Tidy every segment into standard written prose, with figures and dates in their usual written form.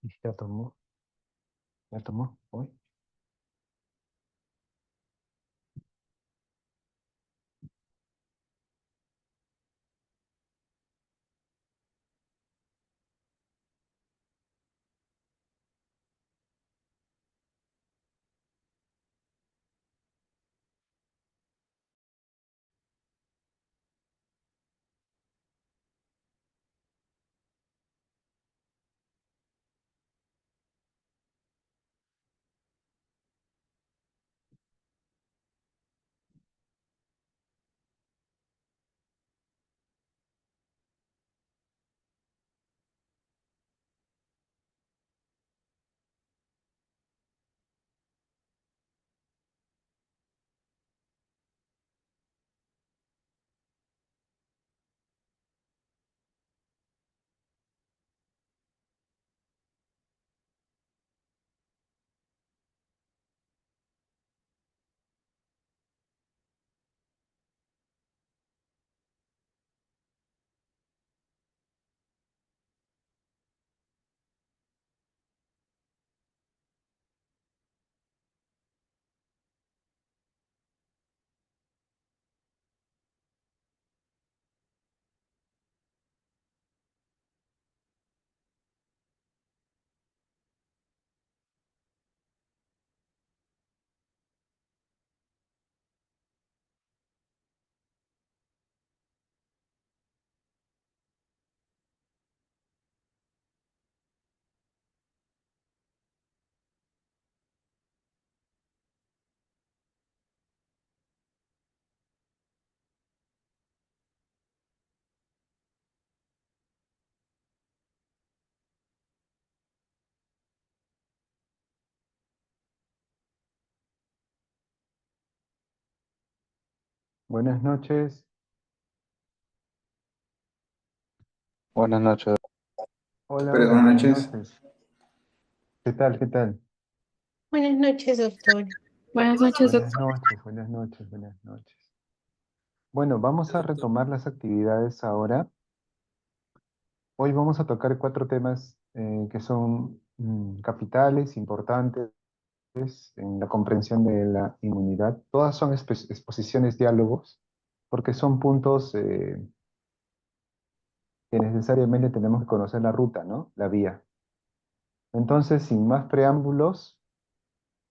Ya tomó, ya tomó. Uy. Buenas noches. Buenas noches. Hola, Pérez, hola, buenas buenas noches. noches. ¿Qué tal? ¿Qué tal? Buenas noches, doctor. Buenas noches, Buenas doctor. noches, buenas noches, buenas noches. Bueno, vamos a retomar las actividades ahora. Hoy vamos a tocar cuatro temas que son capitales, importantes en la comprensión de la inmunidad. Todas son exposiciones, diálogos, porque son puntos que necesariamente tenemos que conocer la ruta, ¿no? La vía. Entonces, sin más preámbulos,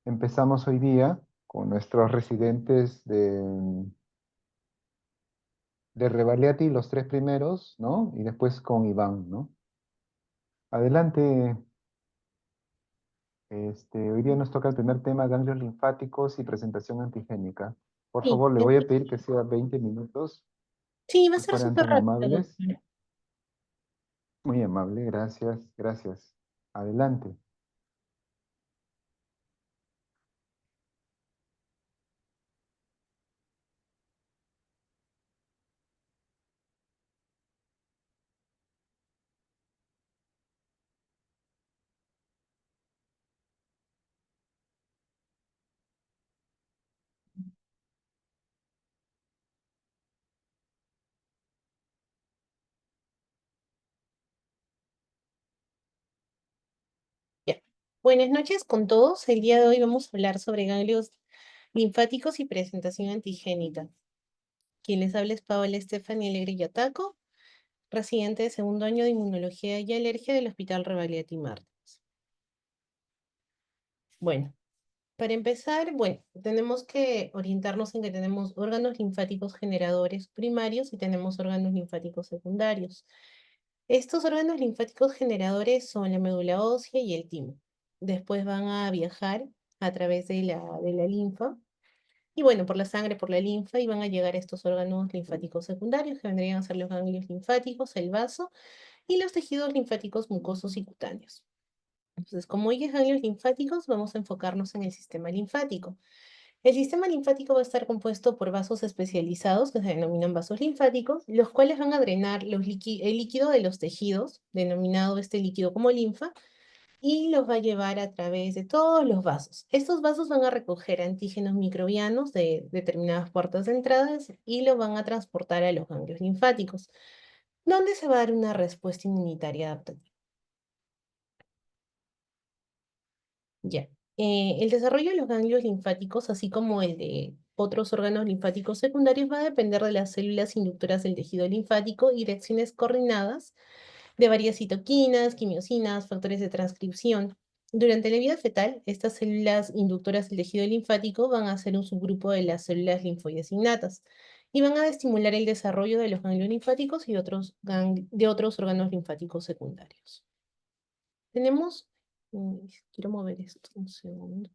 empezamos hoy día con nuestros residentes de Revaliati, los tres primeros, ¿no? Y después con Iván, ¿no? Adelante, hoy día nos toca el primer tema, ganglios linfáticos y presentación antigénica. Por Sí, favor, le voy a pedir que sea 20 minutos, sí, va a si ser fueran súper tan rápido, amables. doctor. Muy amable, gracias, gracias. Adelante. Ya. Buenas noches con todos. El día de hoy vamos a hablar sobre ganglios linfáticos y presentación antigénica. Quien les habla es Paola Estefania Alegre Yataco, residente de segundo año de Inmunología y Alergia del Hospital Revaliati Martins. Bueno, para empezar, bueno, tenemos que orientarnos en que tenemos órganos linfáticos generadores primarios y tenemos órganos linfáticos secundarios. Estos órganos linfáticos generadores son la médula ósea y el timo. Después van a viajar a través de la linfa, y bueno, por la sangre, por la linfa, y van a llegar a estos órganos linfáticos secundarios, que vendrían a ser los ganglios linfáticos, el vaso, y los tejidos linfáticos mucosos y cutáneos. Entonces, como hoy es ganglios linfáticos, vamos a enfocarnos en el sistema linfático. El sistema linfático va a estar compuesto por vasos especializados que se denominan vasos linfáticos, los cuales van a drenar el líquido de los tejidos, denominado este líquido como linfa, y los va a llevar a través de todos los vasos. Estos vasos van a recoger antígenos microbianos de determinadas puertas de entradas y los van a transportar a los ganglios linfáticos, donde se va a dar una respuesta inmunitaria adaptativa. Ya. El desarrollo de los ganglios linfáticos, así como el de otros órganos linfáticos secundarios, va a depender de las células inductoras del tejido linfático y de acciones coordinadas de varias citoquinas, quimiosinas, factores de transcripción. Durante la vida fetal, estas células inductoras del tejido linfático van a ser un subgrupo de las células linfoides innatas y van a estimular el desarrollo de los ganglios linfáticos y de otros órganos linfáticos secundarios. Tenemos, quiero mover esto un segundo.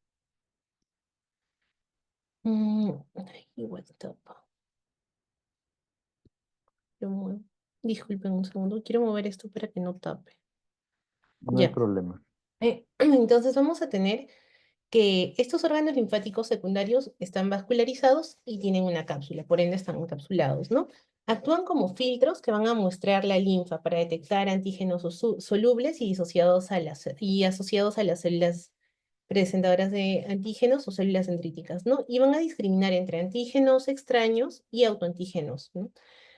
Igual tapa. Lo muevo. Disculpen un segundo, quiero mover esto para que no tape. No hay Ya. problema. Entonces vamos a tener que estos órganos linfáticos secundarios están vascularizados y tienen una cápsula, por ende están encapsulados, ¿no? Actúan como filtros que van a muestrear la linfa para detectar antígenos solubles y asociados a las células presentadoras de antígenos o células dendríticas, ¿no? Y van a discriminar entre antígenos extraños y autoantígenos, ¿no?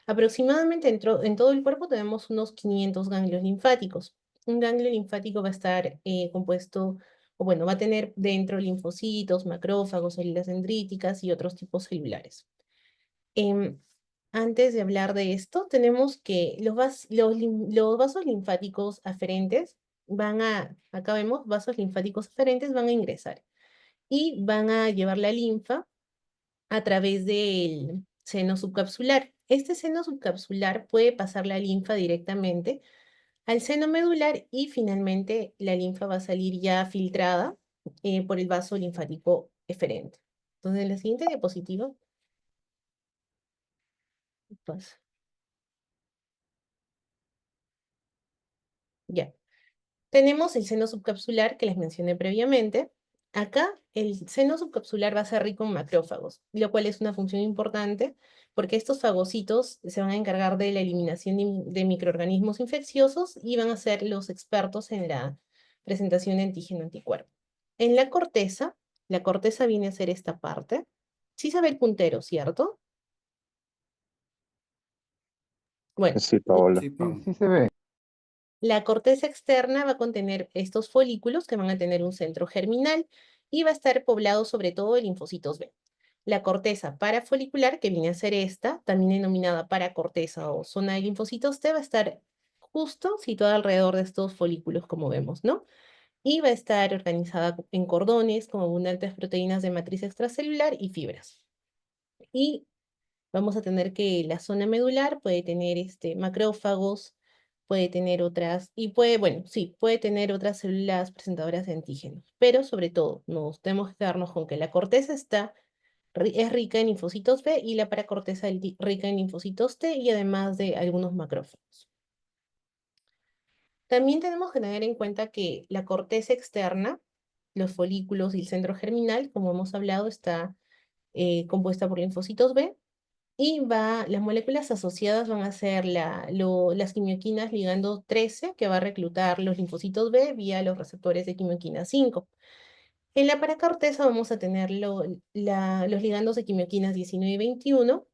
Aproximadamente en todo el cuerpo tenemos unos 500 ganglios linfáticos. Un ganglio linfático va a estar compuesto, o bueno, va a tener dentro linfocitos, macrófagos, células dendríticas y otros tipos celulares. Em, Antes de hablar de esto, tenemos que los vasos linfáticos aferentes acá vemos, vasos linfáticos aferentes van a ingresar y van a llevar la linfa a través del seno subcapsular. Este seno subcapsular puede pasar la linfa directamente al seno medular y finalmente la linfa va a salir ya filtrada por el vaso linfático eferente. Entonces, en la siguiente diapositiva, pues, ya. Tenemos el seno subcapsular que les mencioné previamente. Acá el seno subcapsular va a ser rico en macrófagos, lo cual es una función importante porque estos fagocitos se van a encargar de la eliminación de microorganismos infecciosos y van a ser los expertos en la presentación de antígeno anticuerpo. En la corteza viene a ser esta parte. Sí se ve el puntero, ¿cierto? Bueno, Sí, Paola. Sí, Sí, Pau. sí se ve. la corteza externa va a contener estos folículos que van a tener un centro germinal y va a estar poblado sobre todo de linfocitos B. La corteza parafolicular, que viene a ser esta, también denominada paracorteza o zona de linfocitos T, va a estar justo situada alrededor de estos folículos, como vemos, ¿no? Y va a estar organizada en cordones con abundantes proteínas de matriz extracelular y fibras. Y vamos a tener que la zona medular puede tener macrófagos, puede tener otras, y puede, bueno, sí, puede tener otras células presentadoras de antígenos, pero sobre todo nos tenemos que quedarnos con que la corteza es rica en linfocitos B y la paracorteza rica en linfocitos T y además de algunos macrófagos. También tenemos que tener en cuenta que la corteza externa, los folículos y el centro germinal, como hemos hablado, está compuesta por linfocitos B. Y las moléculas asociadas van a ser las quimioquinas ligando 13, que va a reclutar los linfocitos B vía los receptores de quimioquina 5. En la paracorteza vamos a tener los ligandos de quimioquinas 19 y 21,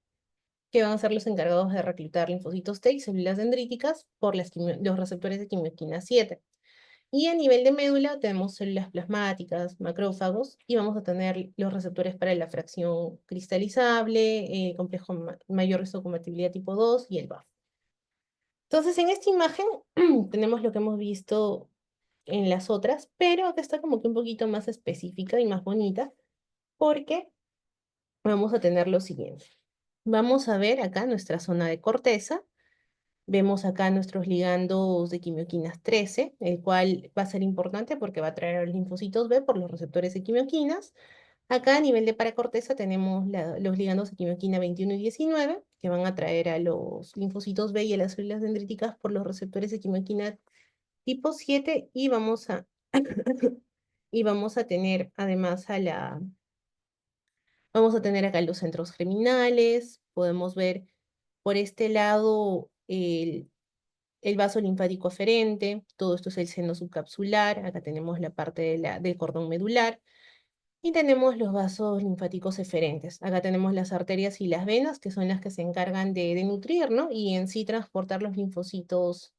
que van a ser los encargados de reclutar linfocitos T y células dendríticas por los receptores de quimioquina 7. Y a nivel de médula tenemos células plasmáticas, macrófagos, y vamos a tener los receptores para la fracción cristalizable, complejo mayor histocompatibilidad tipo 2 y el BAF. Entonces, en esta imagen tenemos lo que hemos visto en las otras, pero acá está como que un poquito más específica y más bonita, porque vamos a tener lo siguiente. Vamos a ver acá nuestra zona de corteza. Vemos acá nuestros ligandos de quimioquinas 13, el cual va a ser importante porque va a traer a los linfocitos B por los receptores de quimioquinas. Acá a nivel de paracorteza tenemos los ligandos de quimioquina 21 y 19, que van a atraer a los linfocitos B y a las células dendríticas por los receptores de quimioquina tipo 7 y y vamos a tener además vamos a tener acá los centros germinales, podemos ver por este lado el vaso linfático aferente, todo esto es el seno subcapsular, acá tenemos la parte del cordón medular, y tenemos los vasos linfáticos eferentes. Acá tenemos las arterias y las venas, que son las que se encargan de nutrir, ¿no? Y en sí transportar los linfocitos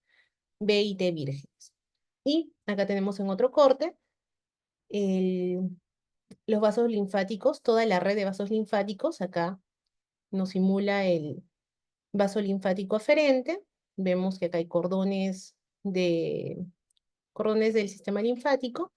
B y T vírgenes. Y acá tenemos en otro corte los vasos linfáticos, toda la red de vasos linfáticos. Acá nos simula el vaso linfático aferente. Vemos que acá hay cordones del sistema linfático.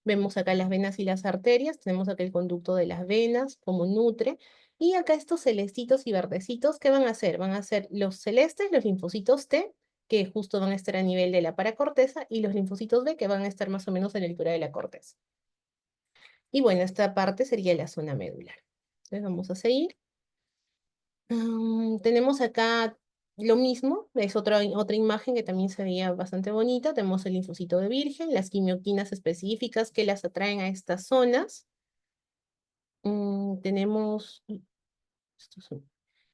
Vemos acá las venas y las arterias. Tenemos acá el conducto de las venas, como nutre. Y acá estos celestitos y verdecitos, ¿qué van a hacer? Van a ser los celestes, los linfocitos T, que justo van a estar a nivel de la paracorteza, y los linfocitos B, que van a estar más o menos a la altura de la corteza. Y bueno, esta parte sería la zona medular. Entonces vamos a seguir. Tenemos acá lo mismo, es otra imagen que también se veía bastante bonita. Tenemos el linfocito de virgen, las quimioquinas específicas que las atraen a estas zonas. Tenemos, estos son-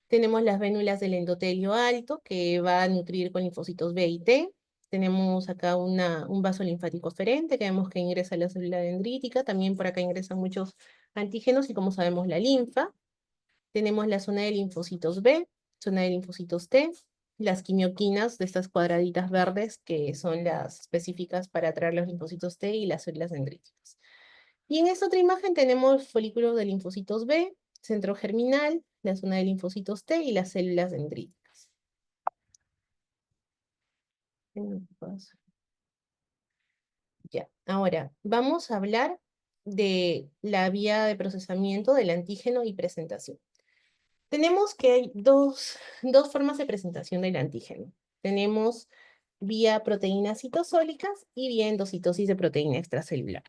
tenemos las vénulas del endotelio alto que va a nutrir con linfocitos B y T. Tenemos acá un vaso linfático aferente que vemos que ingresa a la célula dendrítica. También por acá ingresan muchos antígenos y como sabemos la linfa. Tenemos la zona de linfocitos B, zona de linfocitos T, las quimioquinas de estas cuadraditas verdes que son las específicas para atraer los linfocitos T y las células dendríticas. Y en esta otra imagen tenemos folículos de linfocitos B, centro germinal, la zona de linfocitos T y las células dendríticas. Ya, ahora vamos a hablar de la vía de procesamiento del antígeno y presentación. Tenemos que hay dos formas de presentación del antígeno. Tenemos vía proteínas citosólicas y vía endocitosis de proteína extracelular.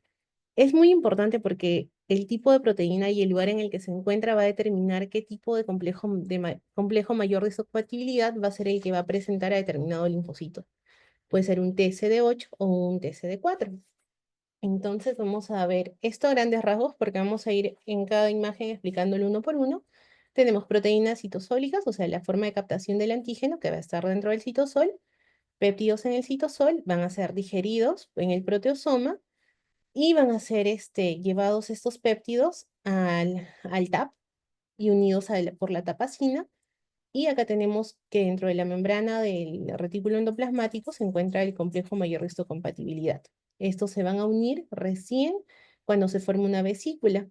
Es muy importante porque el tipo de proteína y el lugar en el que se encuentra va a determinar qué tipo de complejo mayor de histocompatibilidad va a ser el que va a presentar a determinado linfocito. Puede ser un TSD8 o un TSD4. Entonces vamos a ver esto a grandes rasgos porque vamos a ir en cada imagen explicándolo uno por uno. Tenemos proteínas citosólicas, o sea, la forma de captación del antígeno que va a estar dentro del citosol. Péptidos en el citosol van a ser digeridos en el proteosoma y van a ser llevados estos péptidos al TAP y unidos por la tapacina. Y acá tenemos que dentro de la membrana del retículo endoplasmático se encuentra el complejo mayor histocompatibilidad. Estos se van a unir recién cuando se forma una vesícula.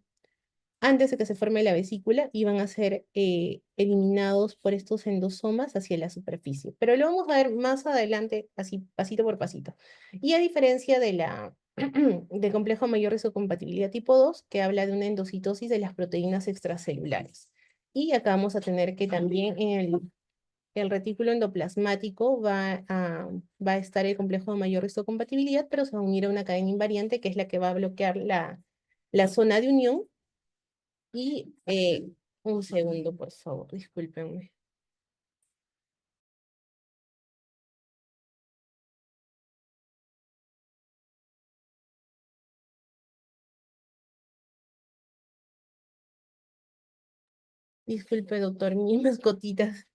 Antes de que se forme la vesícula, iban a ser eliminados por estos endosomas hacia la superficie. Pero lo vamos a ver más adelante, así pasito por pasito. Y a diferencia del complejo mayor histocompatibilidad tipo 2, que habla de una endocitosis de las proteínas extracelulares. Y acá vamos a tener que también en el retículo endoplasmático va a estar el complejo de mayor histocompatibilidad, pero se va a unir a una cadena invariante que es la que va a bloquear la zona de unión. Y un segundo, por favor, discúlpenme. Disculpe, doctor, mis mascotitas.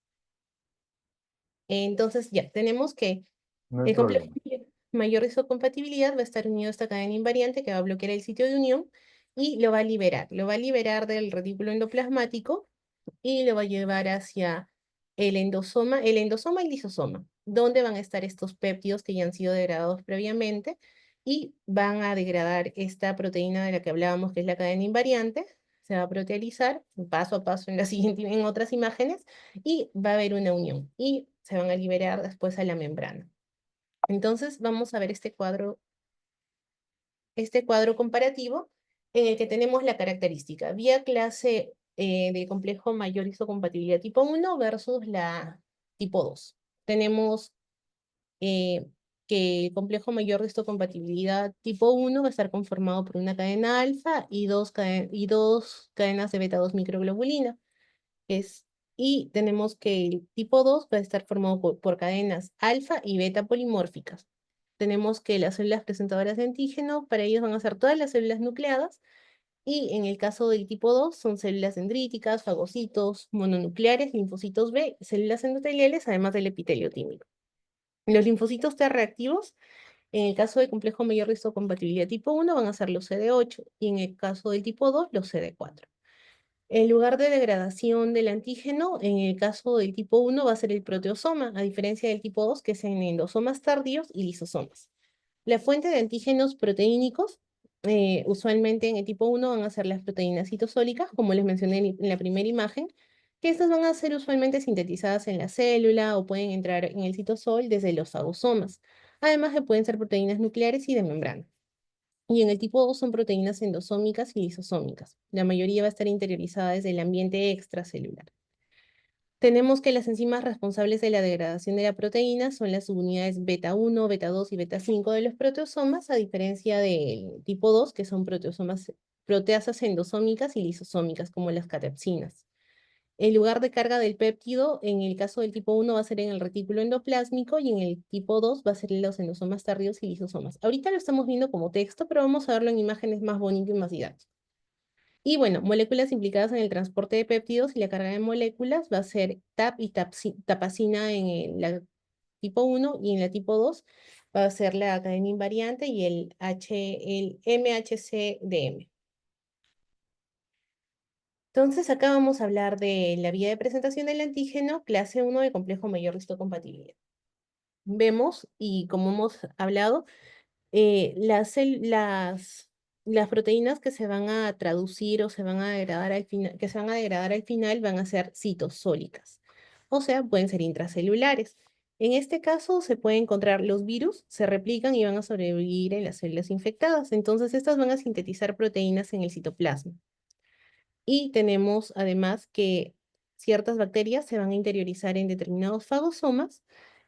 Entonces, ya, tenemos que No hay el complejo problema. mayor isocompatibilidad va a estar unido a esta cadena invariante que va a bloquear el sitio de unión y lo va a liberar. Lo va a liberar del retículo endoplasmático y lo va a llevar hacia el endosoma y lisosoma, donde van a estar estos péptidos que ya han sido degradados previamente y van a degradar esta proteína de la que hablábamos, que es la cadena invariante. Se va a protealizar paso a paso en en otras imágenes y va a haber una unión y se van a liberar después a la membrana. Entonces vamos a ver este cuadro comparativo en el que tenemos la característica vía clase de complejo mayor histocompatibilidad tipo 1 versus la tipo 2. Tenemos eh, que el complejo mayor de histocompatibilidad tipo 1 va a estar conformado por una cadena alfa y dos cadenas de beta 2 microglobulina. Es, y tenemos que el tipo 2 va a estar formado por cadenas alfa y beta polimórficas. Tenemos que las células presentadoras de antígeno, para ellos van a ser todas las células nucleadas, y en el caso del tipo 2 son células dendríticas, fagocitos, mononucleares, linfocitos B, células endoteliales, además del epitelio tímico. Los linfocitos T reactivos, en el caso del complejo mayor de histocompatibilidad tipo 1, van a ser los CD8, y en el caso del tipo 2, los CD4. El lugar de degradación del antígeno, en el caso del tipo 1, va a ser el proteosoma, a diferencia del tipo 2, que es en endosomas tardíos y lisosomas. La fuente de antígenos proteínicos Usualmente en el tipo 1 van a ser las proteínas citosólicas, como les mencioné en la primera imagen, que estas van a ser usualmente sintetizadas en la célula o pueden entrar en el citosol desde los fagosomas. Además que pueden ser proteínas nucleares y de membrana. Y en el tipo 2 son proteínas endosómicas y lisosómicas. La mayoría va a estar interiorizada desde el ambiente extracelular. Tenemos que las enzimas responsables de la degradación de la proteína son las subunidades beta 1, beta 2 y beta 5 de los proteosomas, a diferencia del tipo 2, que son proteasas endosómicas y lisosómicas, como las catepsinas. El lugar de carga del péptido, en el caso del tipo 1, va a ser en el retículo endoplásmico y en el tipo 2 va a ser en los endosomas tardíos y lisosomas. Ahorita lo estamos viendo como texto, pero vamos a verlo en imágenes más bonitas y más didácticas. Y bueno, moléculas implicadas en el transporte de péptidos y la carga de moléculas va a ser TAP y tapacina en la tipo 1 y en la tipo 2 va a ser la cadena invariante y el MHCDM. Entonces, acá vamos a hablar de la vía de presentación del antígeno, clase 1 de complejo mayor histocompatibilidad. Vemos, y como hemos hablado, las proteínas que se van a traducir o se van a degradar al final, que se van a degradar al final van a ser citosólicas, o sea, pueden ser intracelulares. En este caso se puede encontrar los virus, se replican y van a sobrevivir en las células infectadas. Entonces, estas van a sintetizar proteínas en el citoplasma. Y tenemos además que ciertas bacterias se van a interiorizar en determinados fagosomas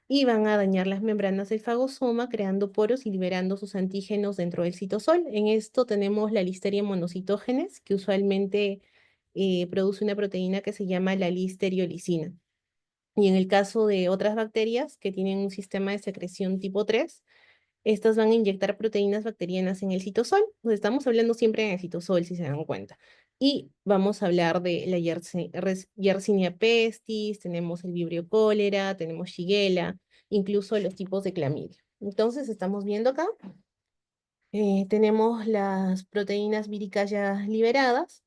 y van a dañar las membranas del fagosoma, creando poros y liberando sus antígenos dentro del citosol. En esto tenemos la Listeria monocitógenes, que usualmente produce una proteína que se llama la listeriolicina. Y en el caso de otras bacterias que tienen un sistema de secreción tipo 3, estas van a inyectar proteínas bacterianas en el citosol. Pues estamos hablando siempre en el citosol, si se dan cuenta. Y vamos a hablar de la Yersinia pestis, tenemos el Vibrio cólera, tenemos Shigella, incluso los tipos de clamidia. Entonces, estamos viendo acá, tenemos las proteínas víricas ya liberadas,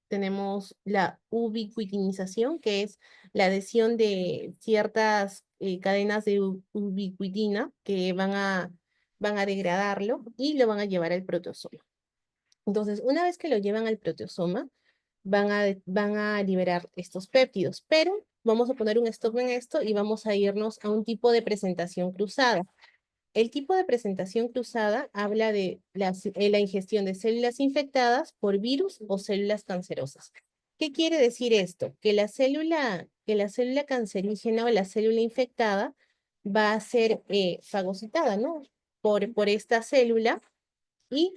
tenemos la ubiquitinización, que es la adhesión de ciertas cadenas de ubiquitina que van a degradarlo y lo van a llevar al proteosoma. Entonces, una vez que lo llevan al proteosoma, van a liberar estos péptidos, pero vamos a poner un stop en esto y vamos a irnos a un tipo de presentación cruzada. El tipo de presentación cruzada habla de la ingestión de células infectadas por virus o células cancerosas. ¿Qué quiere decir esto? Que la célula cancerígena o la célula infectada va a ser fagocitada, ¿no? Por esta célula y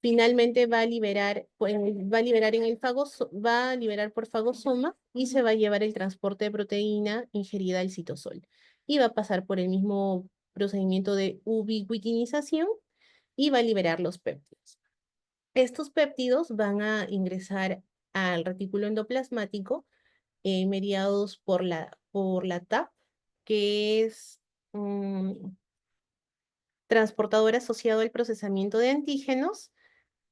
finalmente va a liberar va a liberar por fagosoma y se va a llevar el transporte de proteína ingerida al citosol. Y va a pasar por el mismo procedimiento de ubiquitinización y va a liberar los péptidos. Estos péptidos van a ingresar al retículo endoplasmático mediados por la TAP, que es transportador asociado al procesamiento de antígenos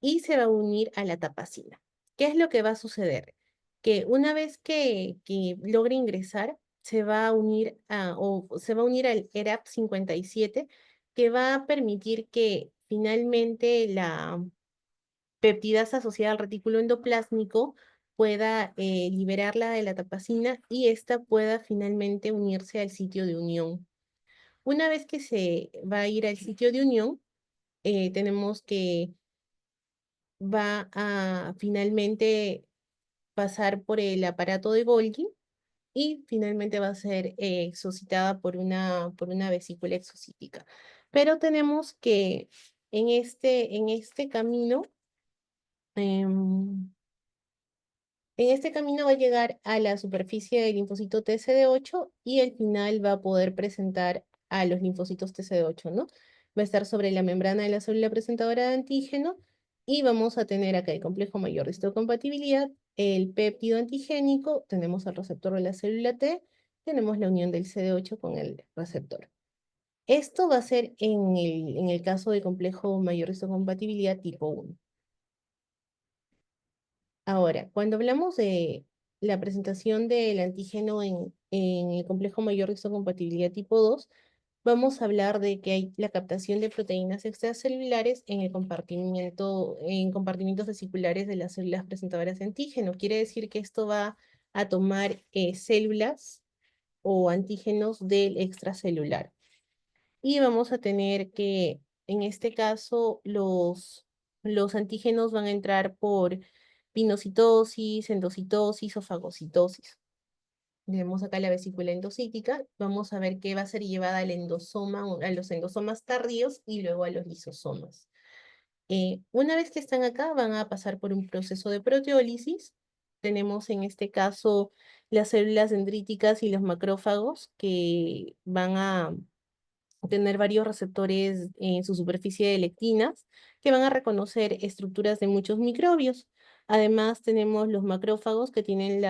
y se va a unir a la tapacina. ¿Qué es lo que va a suceder? Que una vez que logre ingresar, se va a unir al ERAP 57, que va a permitir que finalmente la peptidasa asociada al retículo endoplásmico pueda liberarla de la tapacina y ésta pueda finalmente unirse al sitio de unión. Una vez que se va a ir al sitio de unión, tenemos que va a finalmente pasar por el aparato de Golgi y finalmente va a ser exocitada por una vesícula exocítica. Pero tenemos que en este camino, em, en este camino va a llegar a la superficie del linfocito TCD8 y al final va a poder presentar a los linfocitos TCD8, ¿no? Va a estar sobre la membrana de la célula presentadora de antígeno y vamos a tener acá el complejo mayor de histocompatibilidad, el péptido antigénico, tenemos el receptor de la célula T, tenemos la unión del CD8 con el receptor. Esto va a ser en el caso del complejo mayor de histocompatibilidad tipo 1. Ahora, cuando hablamos de la presentación del antígeno en el complejo mayor de histocompatibilidad tipo 2, vamos a hablar de que hay la captación de proteínas extracelulares en compartimientos vesiculares de las células presentadoras de antígeno. Quiere decir que esto va a tomar células o antígenos del extracelular. Y vamos a tener que, en este caso, los antígenos van a entrar por pinocitosis, endocitosis o fagocitosis. Tenemos acá la vesícula endocítica. Vamos a ver que va a ser llevada al endosoma, a los endosomas tardíos y luego a los lisosomas. Una vez que están acá, van a pasar por un proceso de proteólisis. Tenemos en este caso las células dendríticas y los macrófagos que van a tener varios receptores en su superficie de lectinas que van a reconocer estructuras de muchos microbios. Además, tenemos los macrófagos que tienen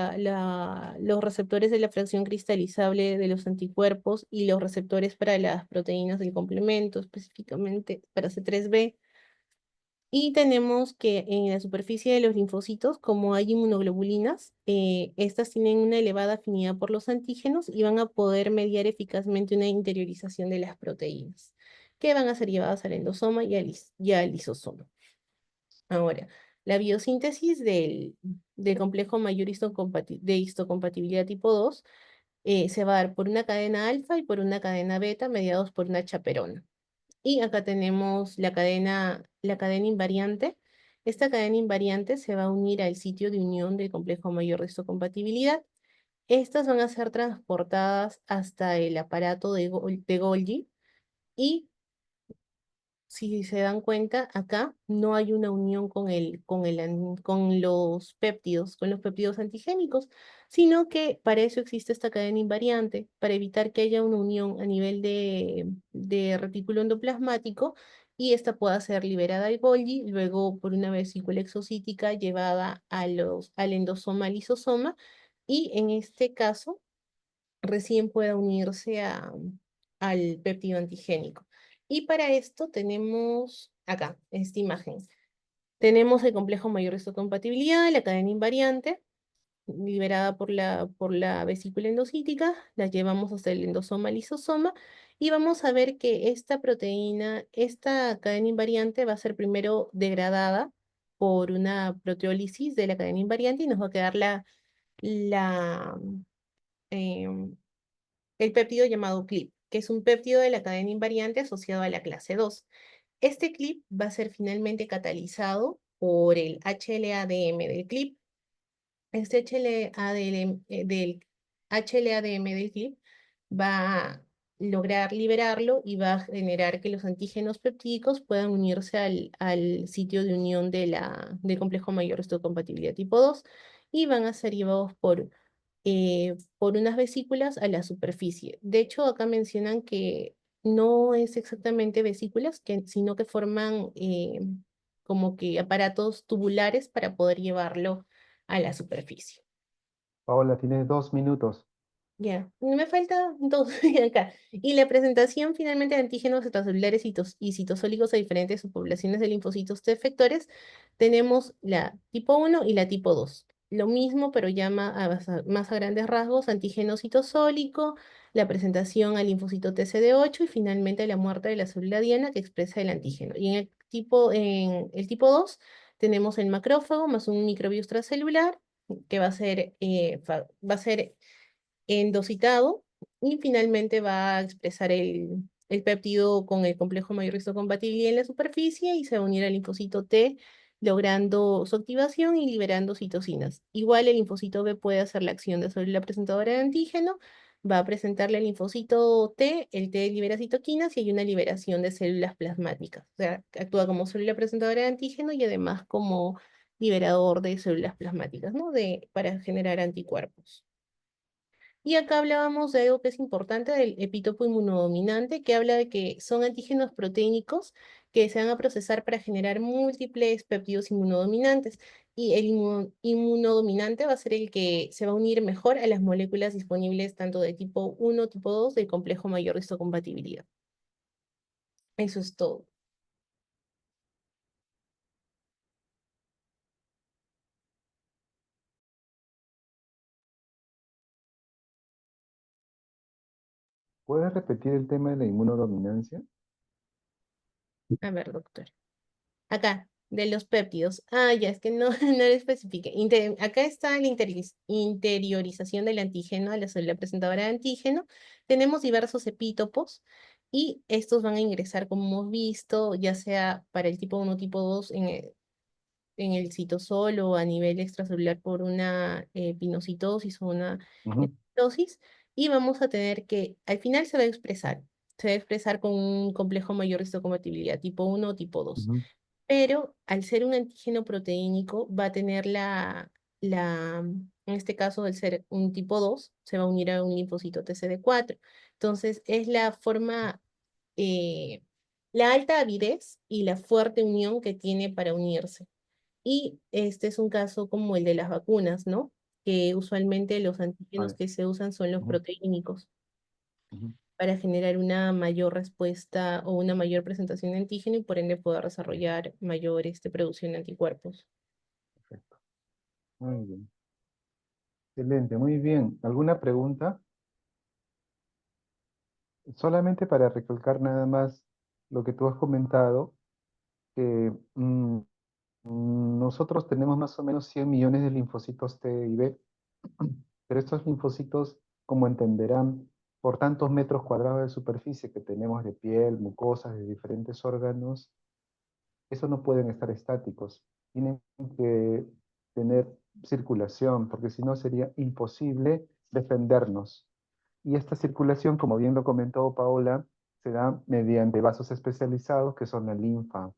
los receptores de la fracción cristalizable de los anticuerpos y los receptores para las proteínas del complemento, específicamente para C3b. Y tenemos que en la superficie de los linfocitos, como hay inmunoglobulinas, estas tienen una elevada afinidad por los antígenos y van a poder mediar eficazmente una interiorización de las proteínas, que van a ser llevadas al endosoma y al lisosoma. Ahora, la biosíntesis del complejo mayor de histocompatibilidad tipo 2 se va a dar por una cadena alfa y por una cadena beta mediados por una chaperona. Y acá tenemos la cadena invariante. Esta cadena invariante se va a unir al sitio de unión del complejo mayor de histocompatibilidad. Estas van a ser transportadas hasta el aparato de Golgi y si se dan cuenta, acá no hay una unión con los péptidos antigénicos, sino que para eso existe esta cadena invariante, para evitar que haya una unión a nivel de retículo endoplasmático y esta pueda ser liberada de Golgi, luego por una vesícula exocítica llevada al endosoma lisosoma y en este caso recién pueda unirse al péptido antigénico. Y para esto tenemos acá, esta imagen. Tenemos el complejo mayor histocompatibilidad, la cadena invariante, liberada por la vesícula endocítica, la llevamos hasta el endosoma lisosoma, y vamos a ver que esta proteína, esta cadena invariante va a ser primero degradada por una proteólisis de la cadena invariante y nos va a quedar la, em, el péptido llamado CLIP, que es un péptido de la cadena invariante asociado a la clase 2. Este CLIP va a ser finalmente catalizado por el HLA-DM del CLIP. Este del HLA-DM del CLIP va a lograr liberarlo y va a generar que los antígenos peptídicos puedan unirse al sitio de unión del complejo mayor histocompatibilidad tipo 2 y van a ser llevados por unas vesículas a la superficie. De hecho, acá mencionan que no es exactamente vesículas, sino que forman como que aparatos tubulares para poder llevarlo a la superficie. Paola, tienes 2 minutos. Ya, me falta dos acá. Y la presentación finalmente de antígenos extracelulares y citosólicos a diferentes subpoblaciones de linfocitos T efectores, tenemos la tipo 1 y la tipo 2. Lo mismo, pero ya más a grandes rasgos, antígeno citosólico, la presentación al linfocito TCD8 y finalmente la muerte de la célula diana que expresa el antígeno. Y en el tipo 2 tenemos el macrófago más un microbio extracelular que va a ser endocitado y finalmente va a expresar el péptido con el complejo mayor histocompatibilidad en la superficie y se va a unir al linfocito T, logrando su activación y liberando citocinas. Igual el linfocito B puede hacer la acción de célula presentadora de antígeno, va a presentarle al linfocito T, el T libera citoquinas y hay una liberación de células plasmáticas. O sea, actúa como célula presentadora de antígeno y además como liberador de células plasmáticas, ¿no? Para generar anticuerpos. Y acá hablábamos de algo que es importante, del epitopo inmunodominante, que habla de que son antígenos proteínicos que se van a procesar para generar múltiples péptidos inmunodominantes. Y el inmunodominante va a ser el que se va a unir mejor a las moléculas disponibles tanto de tipo 1, tipo 2, del complejo mayor de histocompatibilidad. Eso es todo. ¿Puedes repetir el tema de la inmunodominancia? A ver, doctor. Acá, de los péptidos. Ah, ya, es que no, no lo especifique. Acá está la interiorización del antígeno a la célula presentadora de antígeno. Tenemos diversos epítopos y estos van a ingresar, como hemos visto, ya sea para el tipo 1 tipo 2 en el citosol o a nivel extracelular por una pinocitosis o una Ujú, endosis. Y vamos a tener que, al final se va a expresar. Se va a expresar con un complejo mayor de histocompatibilidad, tipo 1 o tipo 2, ujú, pero al ser un antígeno proteínico va a tener en este caso, al ser un tipo 2 se va a unir a un linfocito TCD4. Entonces, es la forma, eh, la alta avidez y la fuerte unión que tiene para unirse. Y este es un caso como el de las vacunas, ¿no? Que usualmente los antígenos vale, que se usan son los ujú, proteínicos ujú, para generar una mayor respuesta o una mayor presentación de antígeno y por ende poder desarrollar mayor producción de anticuerpos. perfecto. Muy bien. Excelente, muy bien. ¿Alguna pregunta? Solamente para recalcar nada más lo que tú has comentado, que nosotros tenemos más o menos 100 millones de linfocitos T y B, pero estos linfocitos, como entenderán, por tantos metros cuadrados de superficie que tenemos de piel, mucosas, de diferentes órganos, eso no pueden estar estáticos. Tienen que tener circulación, porque si no sería imposible defendernos. Y esta circulación, como bien lo comentó Paola, se da mediante vasos especializados que son la linfa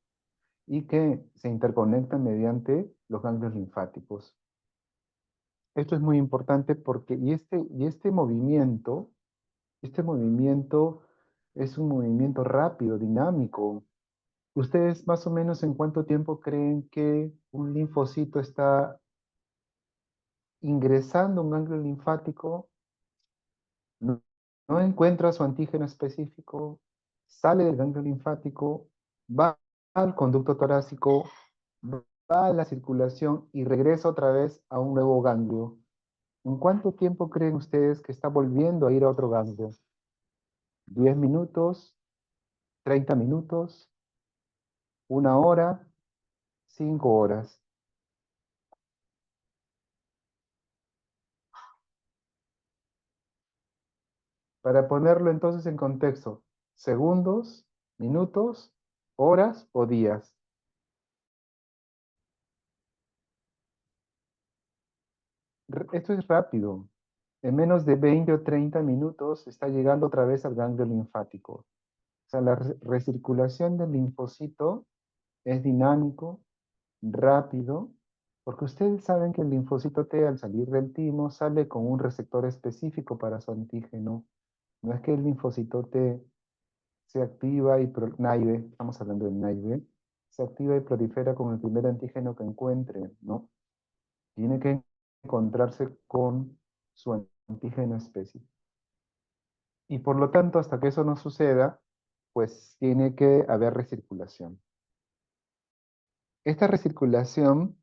y que se interconectan mediante los ganglios linfáticos. Esto es muy importante porque, este movimiento es un movimiento rápido, dinámico. ¿Ustedes más o menos en cuánto tiempo creen que un linfocito está ingresando a un ganglio linfático? No, no encuentra su antígeno específico, sale del ganglio linfático, va al conducto torácico, va a la circulación y regresa otra vez a un nuevo ganglio. ¿En cuánto tiempo creen ustedes que está volviendo a ir a otro ganglio? ¿10 minutos? ¿30 minutos? ¿1 hora? ¿5 horas? Para ponerlo entonces en contexto, segundos, minutos, horas o días. Esto es rápido. En menos de 20 o 30 minutos está llegando otra vez al ganglio linfático. O sea, la recirculación del linfocito es dinámico, rápido, porque ustedes saben que el linfocito T al salir del timo sale con un receptor específico para su antígeno. No es que el linfocito T se activa y NAIVE, estamos hablando de NAIVE, se activa y prolifera con el primer antígeno que encuentre, ¿no? Tiene que encontrarse con su antígeno específico. Y por lo tanto, hasta que eso no suceda, pues tiene que haber recirculación. Esta recirculación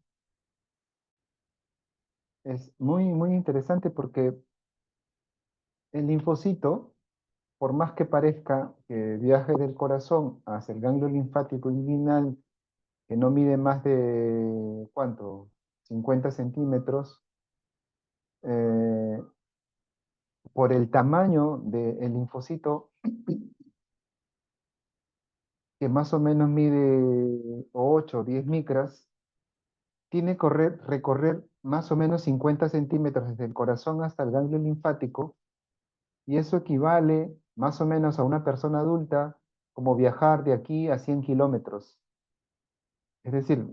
es muy interesante porque el linfocito, por más que parezca que viaje del corazón hacia el ganglio linfático inguinal, que no mide más de, ¿cuánto? 50 centímetros, eh, por el tamaño del linfocito, que más o menos mide 8 o 10 micras, tiene que recorrer más o menos 50 centímetros desde el corazón hasta el ganglio linfático, y eso equivale más o menos a una persona adulta como viajar de aquí a 100 kilómetros. Es decir,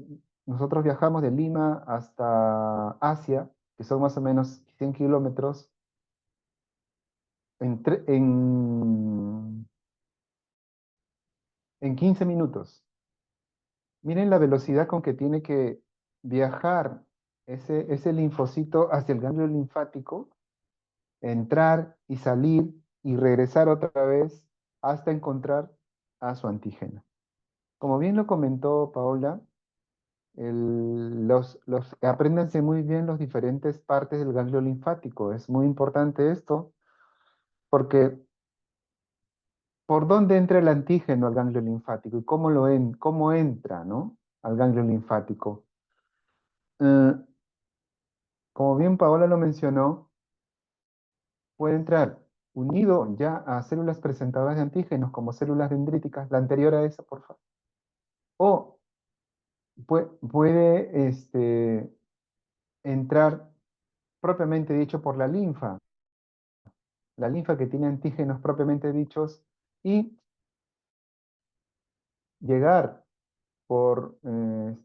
nosotros viajamos de Lima hasta Asia, que son más o menos 100 kilómetros, en 15 minutos. Miren la velocidad con que tiene que viajar ese linfocito hacia el ganglio linfático, entrar y salir y regresar otra vez hasta encontrar a su antígeno. Como bien lo comentó Paola, apréndanse muy bien las diferentes partes del ganglio linfático. Es muy importante esto porque ¿por dónde entra el antígeno al ganglio linfático y cómo entra, ¿no? Al ganglio linfático? Eh, como bien Paola lo mencionó, puede entrar unido ya a células presentadoras de antígenos como células dendríticas, la anterior a esa, por favor. O puede entrar propiamente dicho por la linfa que tiene antígenos propiamente dichos, y llegar por los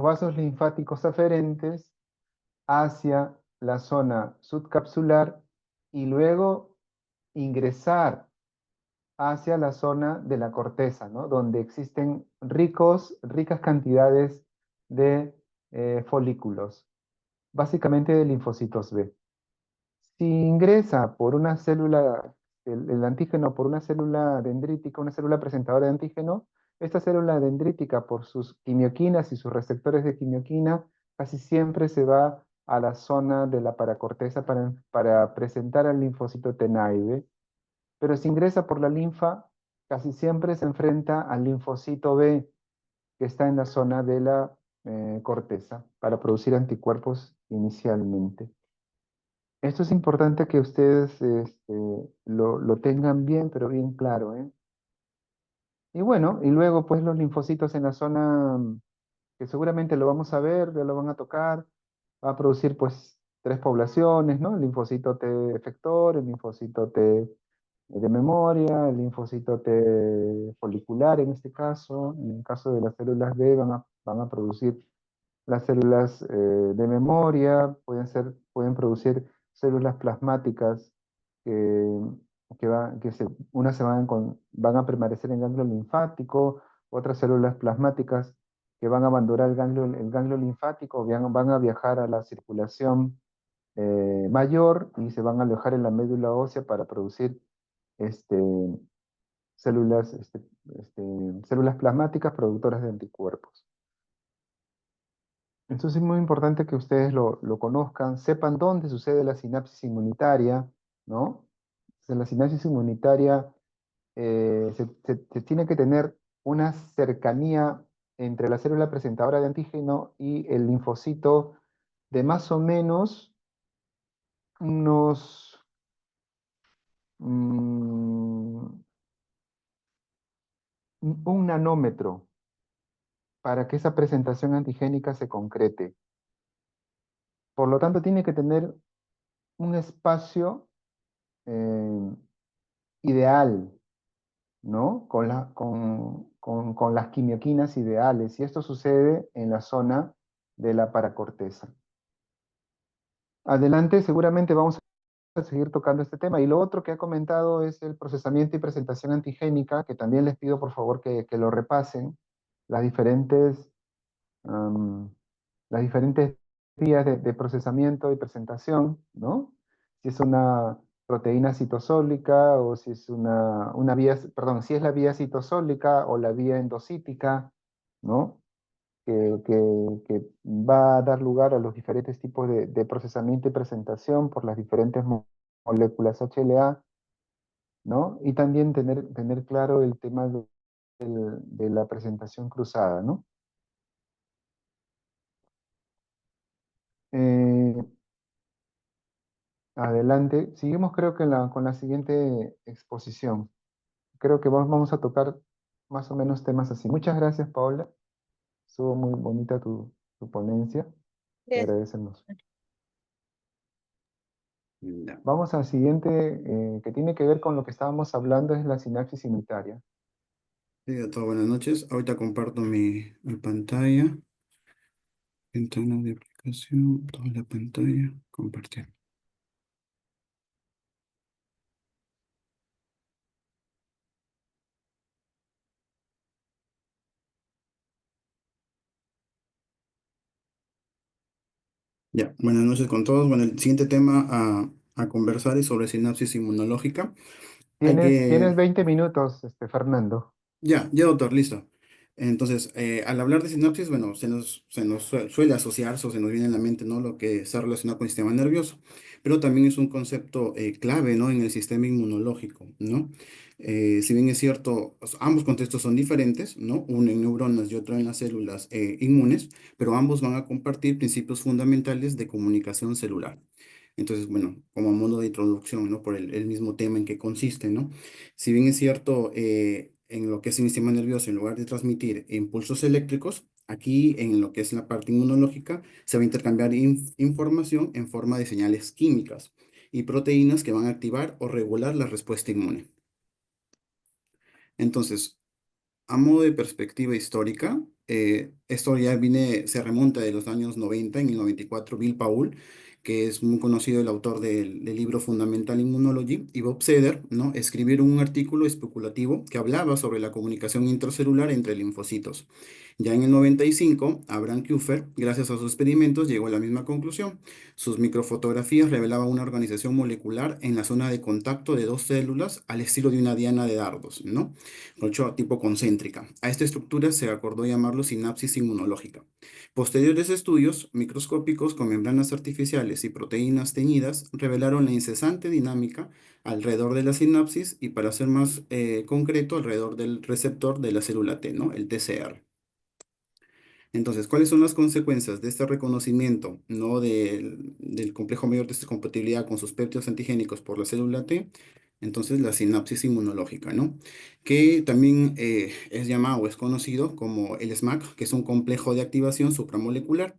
vasos linfáticos aferentes hacia la zona subcapsular y luego ingresar hacia la zona de la corteza, ¿no? Donde existen ricas cantidades de folículos, básicamente de linfocitos B. Si ingresa por una célula, el antígeno por una célula dendrítica, una célula presentadora de antígeno, esta célula dendrítica por sus quimioquinas y sus receptores de quimioquina casi siempre se va a la zona de la paracorteza para presentar al linfocito Tenaide, pero si ingresa por la linfa, casi siempre se enfrenta al linfocito B, que está en la zona de la corteza, para producir anticuerpos inicialmente. Esto es importante que ustedes lo tengan bien, pero bien claro, ¿eh? Y bueno, y luego pues los linfocitos en la zona que seguramente lo vamos a ver, ya lo van a tocar, va a producir pues tres poblaciones, ¿no? El linfocito T efector, el linfocito T de memoria, el linfocito T folicular en este caso. En el caso de las células B van a producir las células de memoria, pueden producir células plasmáticas que, unas van a permanecer en ganglio linfático, otras células plasmáticas que van a abandonar el ganglio linfático, van a viajar a la circulación mayor y se van a alojar en la médula ósea para producir este, células, células plasmáticas productoras de anticuerpos. Entonces es muy importante que ustedes lo conozcan, sepan dónde sucede la sinapsis inmunitaria, ¿no? La sinapsis inmunitaria se tiene que tener una cercanía entre la célula presentadora de antígeno y el linfocito de más o menos unos mm, un nanómetro para que esa presentación antigénica se concrete. Por lo tanto, tiene que tener un espacio eh, ideal, ¿no? Con las quimioquinas ideales, y esto sucede en la zona de la paracorteza. Adelante, seguramente vamos a seguir tocando este tema. Y lo otro que ha comentado es el procesamiento y presentación antigénica, que también les pido por favor que lo repasen, las diferentes, am, las diferentes vías de procesamiento y presentación, ¿no? Si es una proteína citosólica o si es una vía, perdón, si es la vía citosólica o la vía endocítica, ¿no? Que va a dar lugar a los diferentes tipos de procesamiento y presentación por las diferentes moléculas HLA, ¿no? Y también tener claro el tema de la presentación cruzada, ¿no? Eh, Adelante. Seguimos creo que con la siguiente exposición. Creo que vamos a tocar más o menos temas así. Muchas gracias, Paola. Estuvo muy bonita tu ponencia. Te Gracias. agradecemos. Vamos al siguiente, que tiene que ver con lo que estábamos hablando, es la sinapsis inmunitaria. Sí, a todos buenas noches. Ahorita comparto mi pantalla. Ventana de aplicación, toda la pantalla, compartir. Ya, buenas noches con todos. Bueno, el siguiente tema a conversar es sobre sinapsis inmunológica. Hay Tienes que... 20 minutos, Fernando. Ya, doctor, listo. Entonces, al hablar de sinapsis, bueno, suele asociarse o se nos viene a la mente, ¿no? Lo que está relacionado con el sistema nervioso, pero también es un concepto clave, ¿no? En el sistema inmunológico, ¿no? Si bien es cierto, ambos contextos son diferentes, ¿no? Uno en neuronas y otro en las células inmunes, pero ambos van a compartir principios fundamentales de comunicación celular. Entonces, bueno, como modo de introducción, ¿no? Por el mismo tema en que consiste, ¿no? Si bien es cierto, en lo que es el sistema nervioso, en lugar de transmitir impulsos eléctricos, aquí en lo que es la parte inmunológica, se va a intercambiar información en forma de señales químicas y proteínas que van a activar o regular la respuesta inmune. Entonces, a modo de perspectiva histórica, esto ya se remonta de los años 90, en el 94, Bill Paul, que es muy conocido el autor del libro Fundamental Immunology, y Bob Seder, ¿no? Escribieron un artículo especulativo que hablaba sobre la comunicación intracelular entre linfocitos. Ya en el 95, Abraham Kuffer, gracias a sus experimentos, llegó a la misma conclusión. Sus microfotografías revelaban una organización molecular en la zona de contacto de dos células al estilo de una diana de dardos, ¿no? De hecho, tipo concéntrica. A esta estructura se acordó llamarlo sinapsis inmunológica. Posteriores estudios microscópicos con membranas artificiales y proteínas teñidas revelaron la incesante dinámica alrededor de la sinapsis y, para ser más concreto, alrededor del receptor de la célula T, ¿no? El TCR. Entonces, ¿cuáles son las consecuencias de este reconocimiento, ¿no? del complejo mayor de histocompatibilidad con sus péptidos antigénicos por la célula T? Entonces, la sinapsis inmunológica, ¿no? Que también es llamado o es conocido como el SMAC, que es un complejo de activación supramolecular.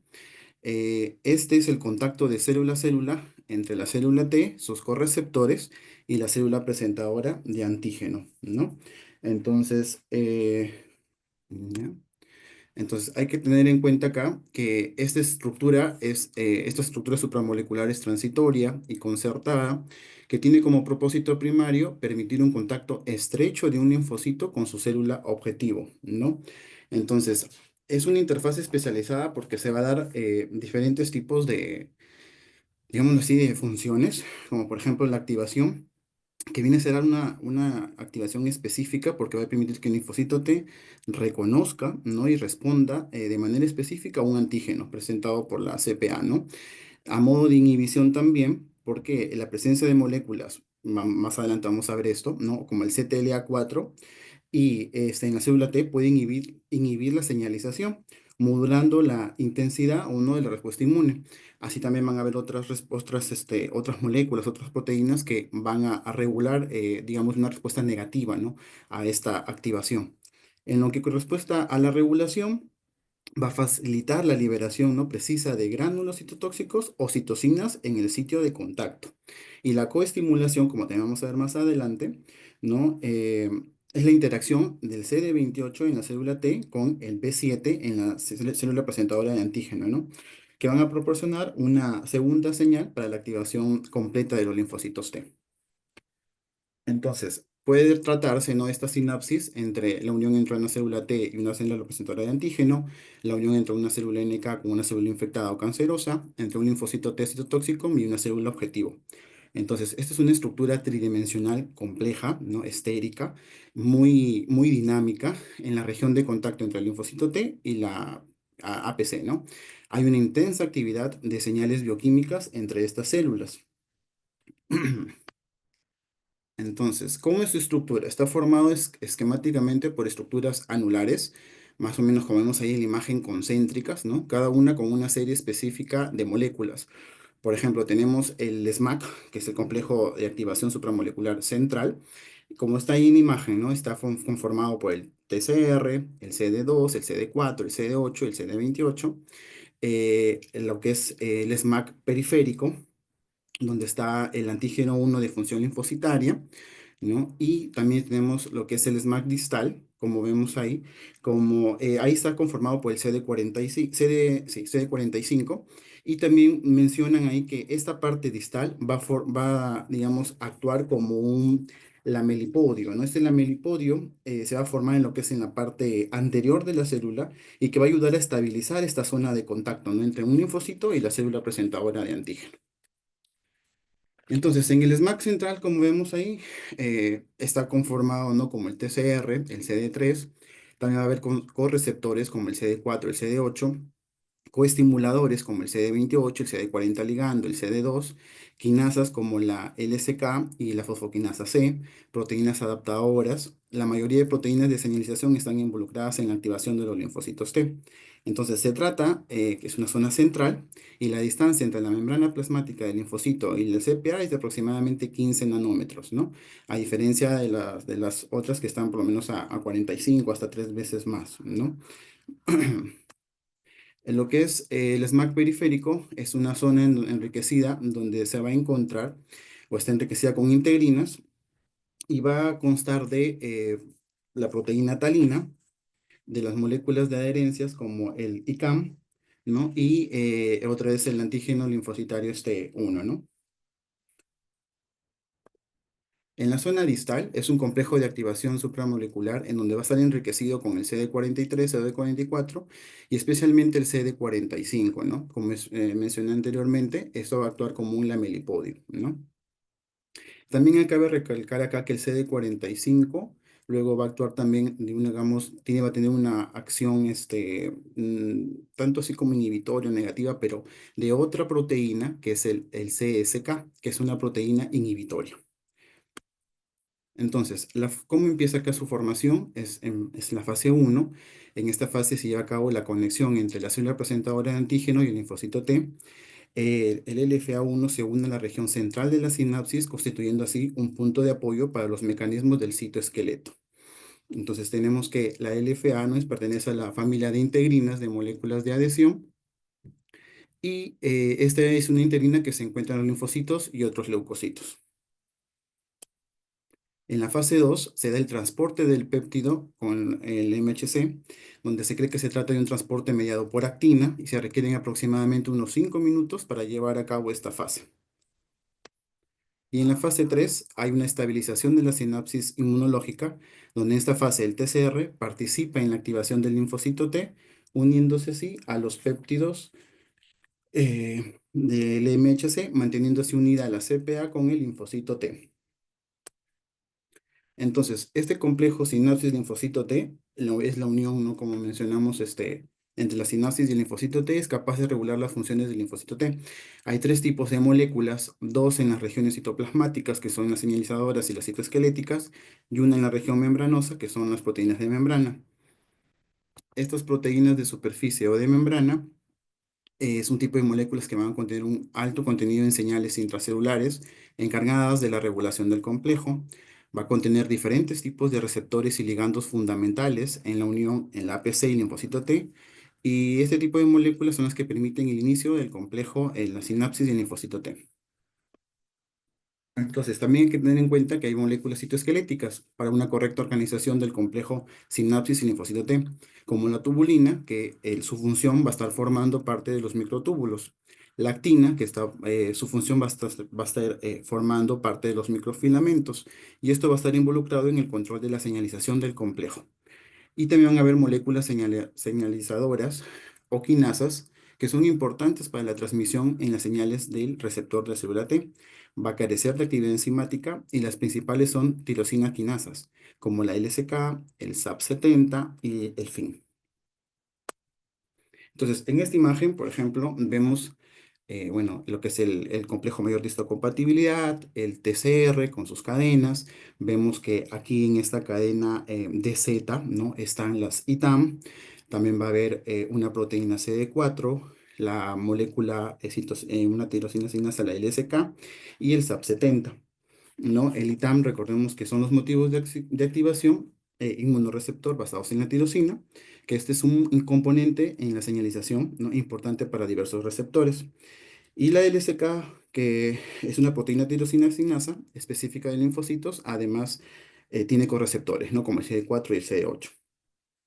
Este es el contacto de célula a célula entre la célula T, sus correceptores, y la célula presentadora de antígeno, ¿no? Entonces, ya. Entonces, hay que tener en cuenta acá que esta estructura supramolecular es transitoria y concertada, que tiene como propósito primario permitir un contacto estrecho de un linfocito con su célula objetivo, ¿no? Entonces, es una interfaz especializada porque se va a dar diferentes tipos de, digamos así, de funciones, como por ejemplo la activación, que viene a ser una activación específica porque va a permitir que el linfocito T reconozca, ¿no? Y responda de manera específica a un antígeno presentado por la CPA, ¿no? A modo de inhibición también, porque la presencia de moléculas, más adelante vamos a ver esto, ¿no? Como el CTLA4, y en la célula T puede inhibir la señalización, modulando la intensidad o no de la respuesta inmune. Así también van a haber otras moléculas, otras proteínas que van a regular, digamos, una respuesta negativa, ¿no? A esta activación. En lo que corresponde a la regulación, va a facilitar la liberación no precisa de gránulos citotóxicos o citocinas en el sitio de contacto. Y la coestimulación, como también vamos a ver más adelante, ¿no? Es la interacción del CD28 en la célula T con el B7 en la célula presentadora de antígeno, ¿no? Que van a proporcionar una segunda señal para la activación completa de los linfocitos T. Entonces, puede tratarse, ¿no? Esta sinapsis entre la unión entre una célula T y una célula representadora de antígeno, la unión entre una célula NK con una célula infectada o cancerosa, entre un linfocito T citotóxico y una célula objetivo. Entonces, esta es una estructura tridimensional compleja, ¿no? Estérica, muy dinámica en la región de contacto entre el linfocito T y la APC, ¿no? Hay una intensa actividad de señales bioquímicas entre estas células. Entonces, ¿cómo es su estructura? Está formado esquemáticamente por estructuras anulares, más o menos como vemos ahí en la imagen, concéntricas, ¿no? Cada una con una serie específica de moléculas. Por ejemplo, tenemos el SMAC, que es el complejo de activación supramolecular central. Como está ahí en la imagen, ¿no? Está conformado por el TCR, el CD2, el CD4, el CD8, el CD28, lo que es el SMAC periférico, donde está el antígeno 1 de función linfocitaria, ¿no? Y también tenemos lo que es el SMAC distal, como vemos ahí, ahí está conformado por el CD45, sí, CD45, y también mencionan ahí que esta parte distal digamos, a actuar como un lamelipodio, ¿no? Este lamelipodio se va a formar en lo que es en la parte anterior de la célula y que va a ayudar a estabilizar esta zona de contacto, ¿no? Entre un linfocito y la célula presentadora de antígeno. Entonces, en el SMAC central, como vemos ahí, está conformado, ¿no? Como el TCR, el CD3, También va a haber correceptores como el CD4, el CD8, coestimuladores como el CD28, el CD40 ligando, el CD2, quinasas como la LSK y la fosfoquinasa C, proteínas adaptadoras. La mayoría de proteínas de señalización están involucradas en la activación de los linfocitos T. Entonces se trata, que es una zona central, y la distancia entre la membrana plasmática del linfocito y el CPA es de aproximadamente 15 nanómetros, ¿no? A diferencia de las otras que están por lo menos a 45 hasta 3 veces más, ¿no? En lo que es el SMAC periférico, es una zona enriquecida donde se va a encontrar o está enriquecida con integrinas y va a constar de la proteína talina, de las moléculas de adherencias como el ICAM, ¿no? Y otra vez el antígeno linfocitario este 1, ¿no? En la zona distal es un complejo de activación supramolecular en donde va a estar enriquecido con el CD43, CD44 y especialmente el CD45, ¿no? Como mencioné anteriormente, esto va a actuar como un lamelipodio, ¿no? También cabe recalcar acá que el CD45 luego va a actuar también, digamos, va a tener una acción, tanto así como inhibitoria o negativa, pero de otra proteína que es el CSK, que es una proteína inhibitoria. Entonces, ¿cómo empieza acá su formación? Es la fase 1. En esta fase se lleva a cabo la conexión entre la célula presentadora de antígeno y el linfocito T. El LFA1 se une a la región central de la sinapsis, constituyendo así un punto de apoyo para los mecanismos del citoesqueleto. Entonces, tenemos que la LFA no pertenece a la familia de integrinas de moléculas de adhesión y esta es una integrina que se encuentra en los linfocitos y otros leucocitos. En la fase 2 se da el transporte del péptido con el MHC, donde se cree que se trata de un transporte mediado por actina y se requieren aproximadamente unos 5 minutos para llevar a cabo esta fase. Y en la fase 3 hay una estabilización de la sinapsis inmunológica, donde en esta fase el TCR participa en la activación del linfocito T, uniéndose así a los péptidos del MHC, manteniéndose unida a la CPA con el linfocito T. Entonces, este complejo sinapsis linfocito T es la unión, ¿no? Como mencionamos, entre la sinapsis y el linfocito T es capaz de regular las funciones del linfocito T. Hay tres tipos de moléculas, dos en las regiones citoplasmáticas, que son las señalizadoras y las citoesqueléticas, y una en la región membranosa, que son las proteínas de membrana. Estas proteínas de superficie o de membrana es un tipo de moléculas que van a contener un alto contenido en señales intracelulares encargadas de la regulación del complejo. Va a contener diferentes tipos de receptores y ligandos fundamentales en la unión en la APC y linfocito T. Y este tipo de moléculas son las que permiten el inicio del complejo en la sinapsis del linfocito T. Entonces, también hay que tener en cuenta que hay moléculas citoesqueléticas para una correcta organización del complejo sinapsis y linfocito T, como la tubulina, que su función va a estar formando parte de los microtúbulos. La actina, que su función va a estar formando parte de los microfilamentos, y esto va a estar involucrado en el control de la señalización del complejo. Y también van a haber moléculas señalizadoras o quinasas que son importantes para la transmisión en las señales del receptor de la célula T. Va a carecer de actividad enzimática y las principales son tirosina quinasas, como la LSK, el SAP70 y el FIN. Entonces, en esta imagen, por ejemplo, vemos bueno, lo que es el complejo mayor de histocompatibilidad, el TCR con sus cadenas. Vemos que aquí en esta cadena DZ, ¿no? Están las ITAM. También va a haber una proteína CD4, la molécula, una tirosina sinasa, la LSK, y el SAP70, ¿no? El ITAM, recordemos que son los motivos de activación inmunoreceptor basados en la tirosina, que este es un componente en la señalización, ¿no? Importante para diversos receptores. Y la LSK, que es una proteína tirosina sinasa específica de linfocitos, además tiene correceptores, ¿no? Como el CD4 y el CD8.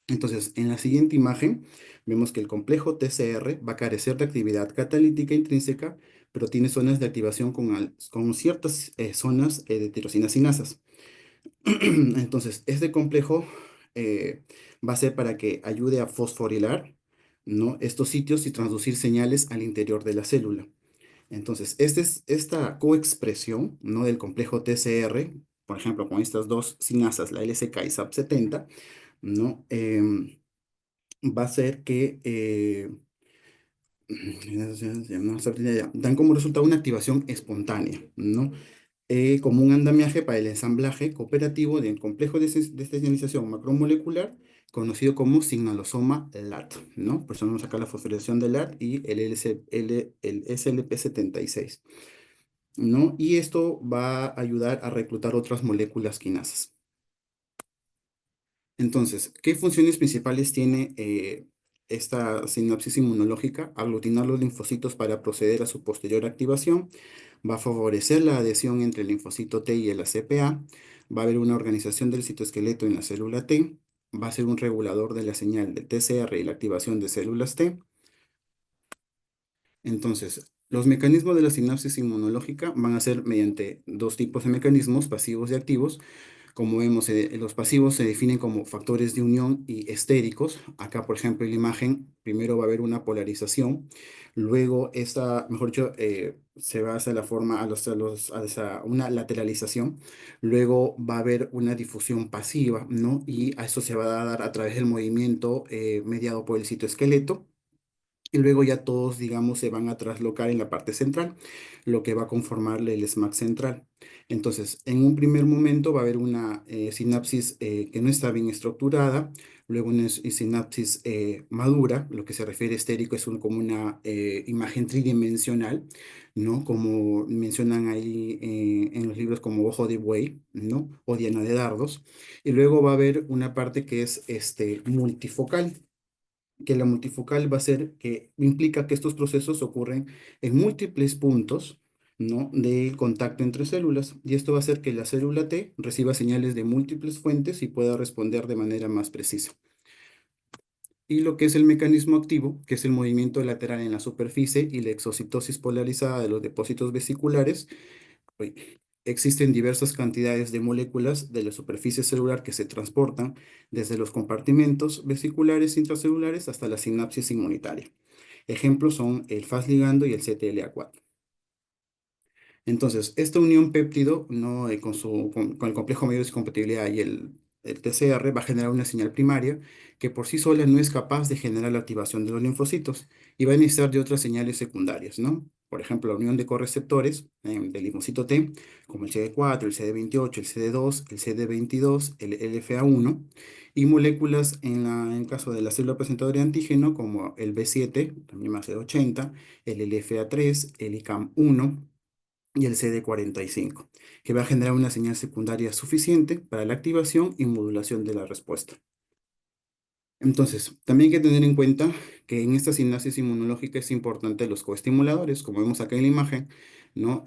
Entonces, en la siguiente imagen vemos que el complejo TCR va a carecer de actividad catalítica intrínseca, pero tiene zonas de activación con ciertas zonas de tirosina sinasas. Entonces, este complejo va a ser para que ayude a fosforilar, ¿no? Estos sitios y transducir señales al interior de la célula. Entonces, esta coexpresión, ¿no? Del complejo TCR, por ejemplo, con estas dos sinasas, la LSK y SAP70, ¿no? Va a ser que dan como resultado una activación espontánea, ¿no? Como un andamiaje para el ensamblaje cooperativo del complejo de señalización macromolecular, conocido como signalosoma LAT, ¿no? Por eso vamos a sacar la fosforilación de LAT y el SLP76, ¿no? Y esto va a ayudar a reclutar otras moléculas quinasas. Entonces, ¿qué funciones principales tiene esta sinapsis inmunológica? Aglutinar los linfocitos para proceder a su posterior activación, va a favorecer la adhesión entre el linfocito T y el ACPA, va a haber una organización del citoesqueleto en la célula T, va a ser un regulador de la señal de TCR y la activación de células T. Entonces, los mecanismos de la sinapsis inmunológica van a ser mediante dos tipos de mecanismos, pasivos y activos. Como vemos, los pasivos se definen como factores de unión y estéricos. Acá, por ejemplo, en la imagen, primero va a haber una polarización, luego esta, mejor dicho, se va hacia la forma, hacia una lateralización, luego va a haber una difusión pasiva, ¿no? Y a eso se va a dar a través del movimiento mediado por el citoesqueleto. Y luego ya todos, digamos, se van a traslocar en la parte central, lo que va a conformarle el SMAC central. Entonces, en un primer momento va a haber una sinapsis que no está bien estructurada, luego una sinapsis madura, lo que se refiere estérico es como una imagen tridimensional, ¿no? Como mencionan ahí en los libros como ojo de buey, ¿no? O diana de dardos. Y luego va a haber una parte que es multifocal, que la multifocal va a ser que implica que estos procesos ocurren en múltiples puntos, ¿no? De contacto entre células, y esto va a hacer que la célula T reciba señales de múltiples fuentes y pueda responder de manera más precisa. Y lo que es el mecanismo activo, que es el movimiento lateral en la superficie y la exocitosis polarizada de los depósitos vesiculares. Uy, existen diversas cantidades de moléculas de la superficie celular que se transportan desde los compartimentos vesiculares intracelulares hasta la sinapsis inmunitaria. Ejemplos son el Fas ligando y el CTLA4. Entonces, esta unión péptido, ¿no? Con el complejo mayor de compatibilidad y el TCR va a generar una señal primaria que por sí sola no es capaz de generar la activación de los linfocitos y va a necesitar de otras señales secundarias, ¿no? Por ejemplo, la unión de correceptores del linfocito T, como el CD4, el CD28, el CD2, el CD22, el LFA1, y moléculas en caso de la célula presentadora de antígeno, como el B7, también más CD80, el LFA3, el ICAM1 y el CD45, que va a generar una señal secundaria suficiente para la activación y modulación de la respuesta. Entonces, también hay que tener en cuenta que en esta sinapsis inmunológica es importante los coestimuladores, como vemos acá en la imagen, ¿no?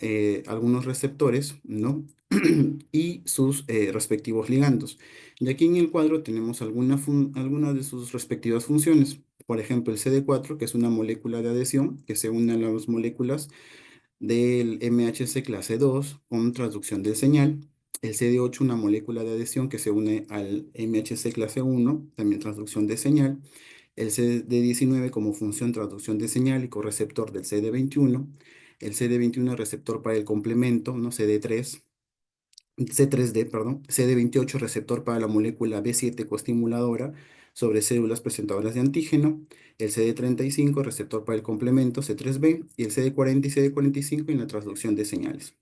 Algunos receptores, ¿no? Y sus respectivos ligandos. Y aquí en el cuadro tenemos algunas de sus respectivas funciones. Por ejemplo, el CD4, que es una molécula de adhesión que se une a las moléculas del MHC clase 2 con transducción de señal. El CD8, una molécula de adhesión que se une al MHC clase 1, también transducción de señal. El CD19 como función transducción de señal y correceptor del CD21. El CD21 receptor para el complemento, ¿no? C3D, perdón, CD28 receptor para la molécula B7 coestimuladora sobre células presentadoras de antígeno, el CD35 receptor para el complemento C3B y el CD40 y CD45 en la transducción de señales.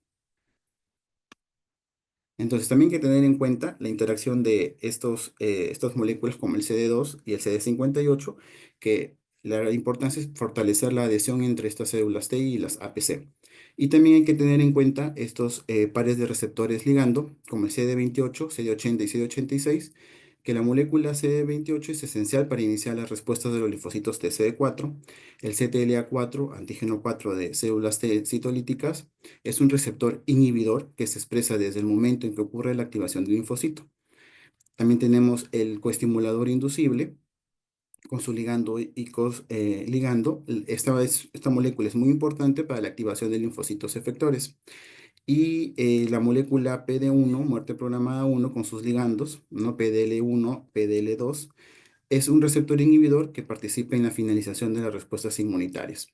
Entonces también hay que tener en cuenta la interacción de estas moléculas como el CD2 y el CD58, que la importancia es fortalecer la adhesión entre estas células T y las APC. Y también hay que tener en cuenta estos pares de receptores ligando, como el CD28, CD80 y CD86, que la molécula CD28 es esencial para iniciar las respuestas de los linfocitos TCD4, el CTLA4, antígeno 4 de células T citolíticas, es un receptor inhibidor que se expresa desde el momento en que ocurre la activación del linfocito. También tenemos el coestimulador inducible con su ligando ligando. Esta molécula es muy importante para la activación de linfocitos efectores. Y la molécula PD1, muerte programada 1, con sus ligandos, ¿no? PDL1, PDL2, es un receptor inhibidor que participa en la finalización de las respuestas inmunitarias,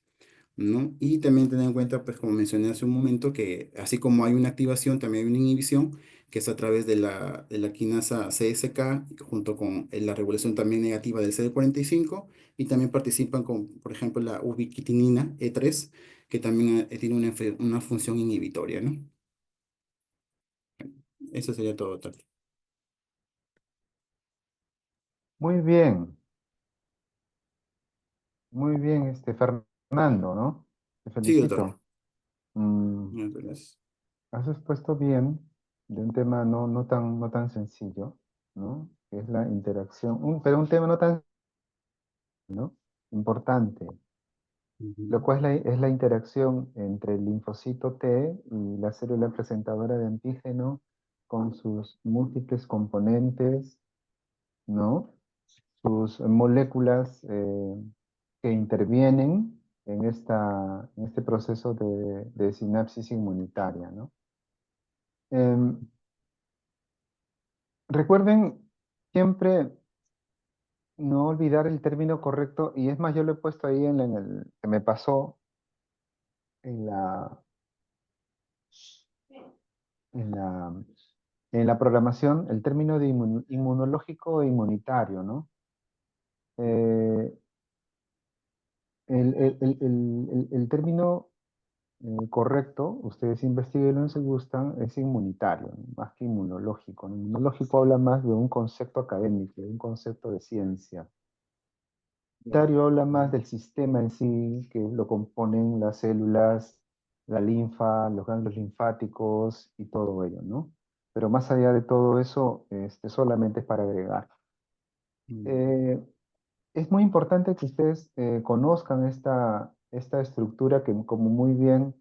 ¿no? Y también tener en cuenta, pues como mencioné hace un momento, que así como hay una activación, también hay una inhibición, que es a través de la quinasa CSK, junto con la regulación también negativa del CD45, y también participan con, por ejemplo, la ubiquitinina E3, que también tiene una función inhibitoria, ¿no? Eso sería todo, Tati. Muy bien, muy bien, Fernando, ¿no? Te Sí, doctor. felicito. Mm, Muchas gracias. has expuesto bien de un tema no tan sencillo, ¿no? Que es la interacción, pero un tema no tan, ¿no? Importante, lo Ujú. cual es la interacción entre el linfocito T y la célula presentadora de antígeno con sus múltiples componentes, ¿no? Sus moléculas que intervienen en este proceso de sinapsis inmunitaria, ¿no? Em, recuerden siempre no olvidar el término correcto, y es más, yo lo he puesto ahí en el que me pasó en en la, en la programación, el término de inmunológico e inmunitario, ¿no? Eh, el término correcto, ustedes investiguenlo si gustan, es inmunitario, ¿no? Más que inmunológico, ¿no? Inmunológico habla más de un concepto académico, de un concepto de ciencia. Inmunitario habla más del sistema en sí, que lo componen las células, la linfa, los ganglios linfáticos y todo ello, ¿no? Pero más allá de todo eso, solamente es para agregar. Mm. Eh, es muy importante que ustedes conozcan esta estructura que, como muy bien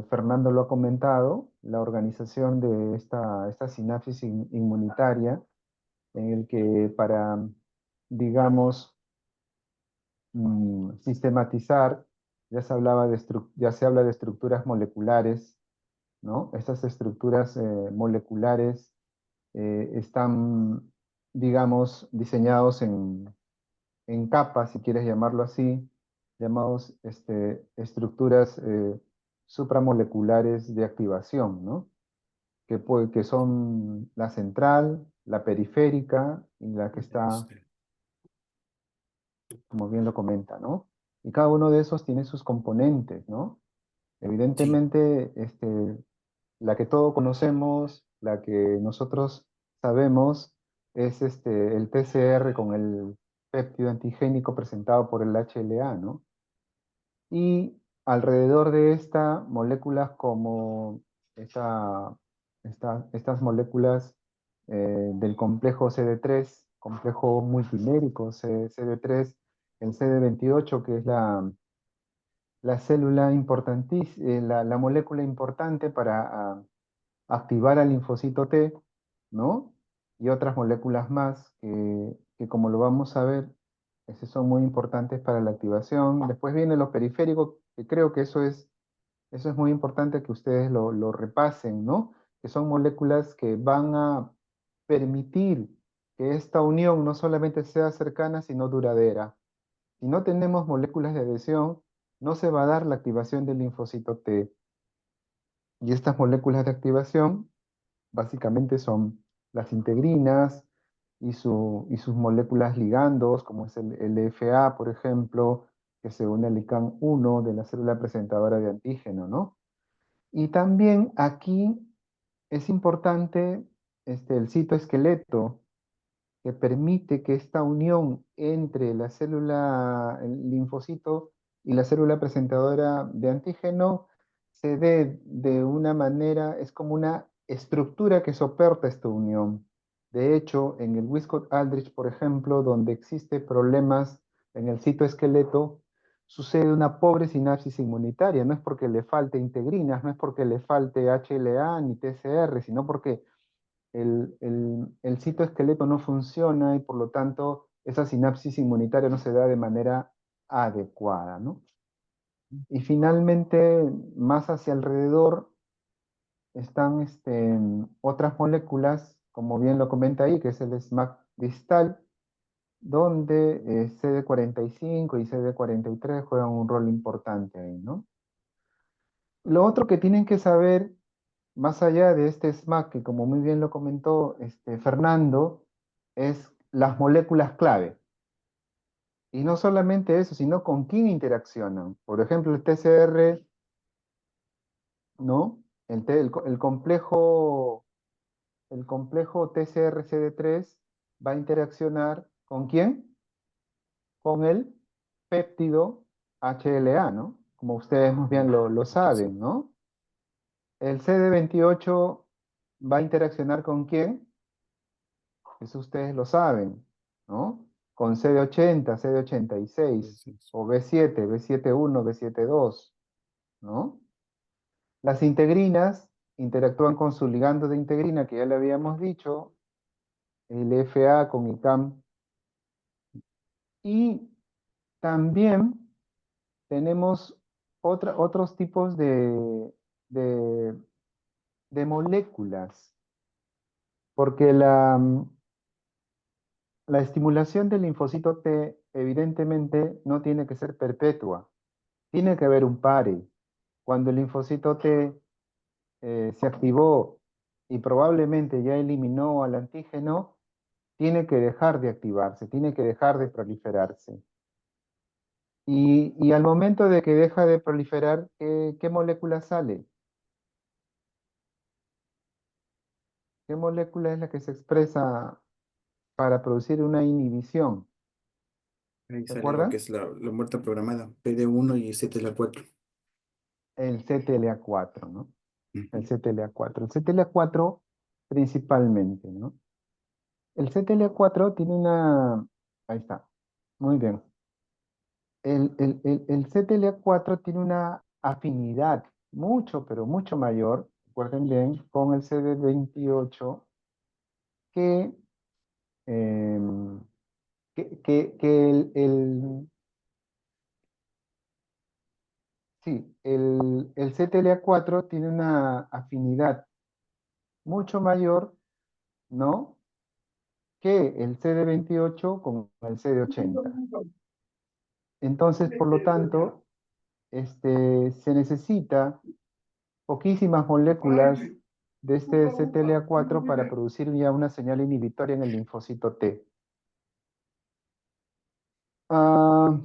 Fernando lo ha comentado, la organización de esta sinapsis inmunitaria, en el que para, digamos, sistematizar, ya se habla de estructuras moleculares, ¿no? Estas estructuras moleculares están, digamos, diseñados en capas, si quieres llamarlo así, llamados estructuras supramoleculares de activación, ¿no? Que son la central, la periférica y la que está, como bien lo comenta, ¿no? Y cada uno de esos tiene sus componentes, ¿no? Sí, Evidentemente, la que todos conocemos, la que nosotros sabemos, es el TCR con el péptido antigénico presentado por el HLA, ¿no? Y alrededor de esta, moléculas como esta, estas moléculas del complejo CD3, complejo multimérico CD3, el CD28, que es la célula importantísima, la molécula importante para activar al linfocito T, ¿no? Y otras moléculas más que como lo vamos a ver, son muy importantes para la activación. Después vienen los periféricos, que creo que eso es muy importante que ustedes lo repasen, ¿no? Que son moléculas que van a permitir que esta unión no solamente sea cercana, sino duradera. Si no tenemos moléculas de adhesión, no se va a dar la activación del linfocito T. Y estas moléculas de activación básicamente son las integrinas y sus moléculas ligandos, como es el LFA, por ejemplo, que se une al ICANN 1 de la célula presentadora de antígeno, ¿no? Y también aquí es importante el citoesqueleto, que permite que esta unión entre la célula, el linfocito y la célula presentadora de antígeno se dé de una manera, es como una estructura que soporta esta unión. De hecho, en el Wiskott-Aldrich, por ejemplo, donde existe problemas en el citoesqueleto, sucede una pobre sinapsis inmunitaria. No es porque le falte integrinas, no es porque le falte HLA ni TCR, sino porque el citoesqueleto no funciona y por lo tanto esa sinapsis inmunitaria no se da de manera adecuada, ¿no? Y finalmente, más hacia alrededor, están otras moléculas, como bien lo comenta ahí, que es el SMAC distal, donde CD45 y CD43 juegan un rol importante ahí, ¿no? Lo otro que tienen que saber más allá de este SMAC, que como muy bien lo comentó Fernando, es las moléculas clave. Y no solamente eso, sino con quién interaccionan. Por ejemplo, el TCR, ¿no? El complejo TCR-CD3 va a interaccionar ¿con quién? Con el péptido HLA, ¿no? Como ustedes muy bien lo Sí. saben, ¿no? El CD28 va a interaccionar ¿con quién? Eso ustedes lo saben, ¿no? Con CD80, CD86, Entonces, o B7, B71, B72, ¿no? Las integrinas interactúan con su ligando de integrina, que ya le habíamos dicho, el FA con ICAM. Y también tenemos otros tipos de, de moléculas, porque la estimulación del linfocito T evidentemente no tiene que ser perpetua, tiene que haber un pare. Cuando el linfocito T se activó y probablemente ya eliminó al antígeno, tiene que dejar de activarse, tiene que dejar de proliferarse. Y al momento de que deja de proliferar, ¿qué molécula sale? ¿Qué molécula es la que se expresa para producir una inhibición? ahí sale lo que ¿Recuerdan? es la muerte programada, PD1 y CTLA4. El CTLA4, ¿no? El Ujú. CTLA4. El CTLA4 principalmente, ¿no? El CTLA4 tiene una... Ahí está. Muy bien. El CTLA4 tiene una afinidad mucho, pero mucho mayor, recuerden bien, con el CD28 que, em, que sí, el CTLA4 tiene una afinidad mucho mayor, ¿no? Que el CD28 con el CD80. Entonces, por lo tanto, se necesita poquísimas moléculas de este CTLA4 para producir ya una señal inhibitoria en el linfocito T. Ah,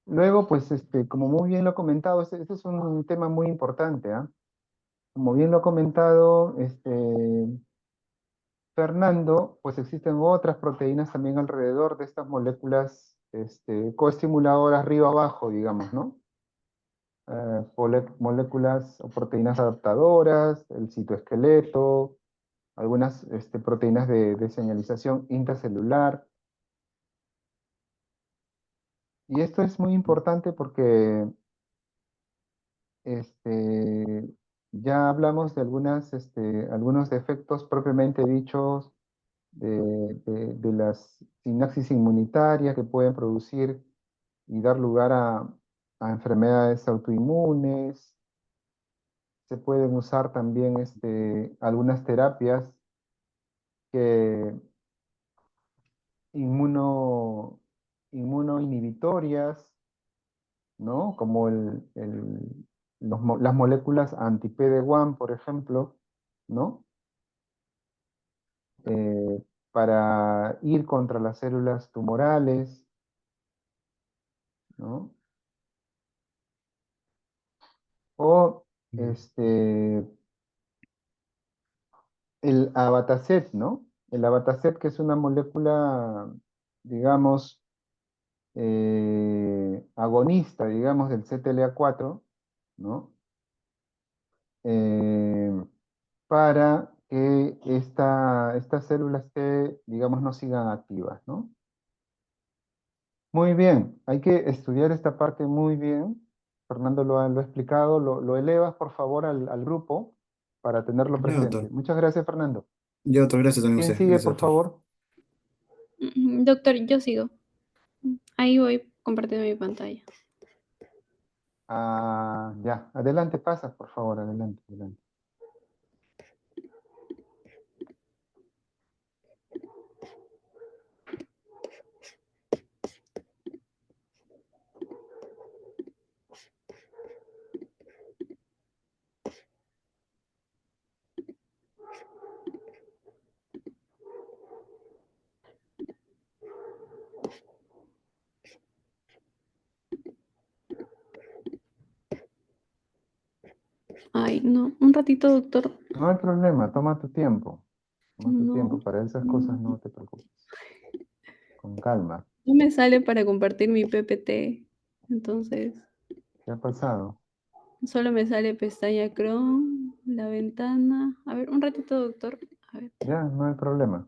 luego, pues, como muy bien lo he comentado, este es un tema muy importante, ¿ah? Como bien lo ha comentado Fernando, pues existen otras proteínas también alrededor de estas moléculas coestimuladoras arriba-abajo, digamos, ¿no? Moléculas o proteínas adaptadoras, el citoesqueleto, algunas proteínas de señalización intracelular. Y esto es muy importante porque este, ya hablamos de algunos defectos propiamente dichos de las sinapsis inmunitarias que pueden producir y dar lugar a enfermedades autoinmunes. Se pueden usar también algunas terapias que inmuno, inmunoinhibitorias, ¿no? Como las moléculas anti-PD1, por ejemplo, ¿no? Eh, para ir contra las células tumorales, ¿no? O el abatacept, ¿no? El abatacept, que es una molécula, digamos, agonista, digamos, del CTLA4, ¿no? Eh, para que estas células T, digamos, no sigan activas, ¿no? Muy bien, hay que estudiar esta parte muy bien. Fernando lo ha explicado, lo elevas por favor al grupo para tenerlo Ya, presente. doctor. Muchas gracias, Fernando. Ya, doctor, gracias también a ¿Quién usted. sigue, Gracias, por doctor. favor? Doctor, yo sigo. Ahí voy compartiendo mi pantalla. Ah, ya, adelante, pasa, por favor, adelante, adelante. Ay, no, un ratito, doctor. No hay problema, toma tu tiempo. Toma tu tiempo, No, para esas cosas no, no te preocupes. Con calma. no me sale para compartir mi PPT. Entonces, ¿Qué ha pasado? solo me sale pestaña Chrome, la ventana. A ver, un ratito, doctor. A ver. Ya, no hay problema.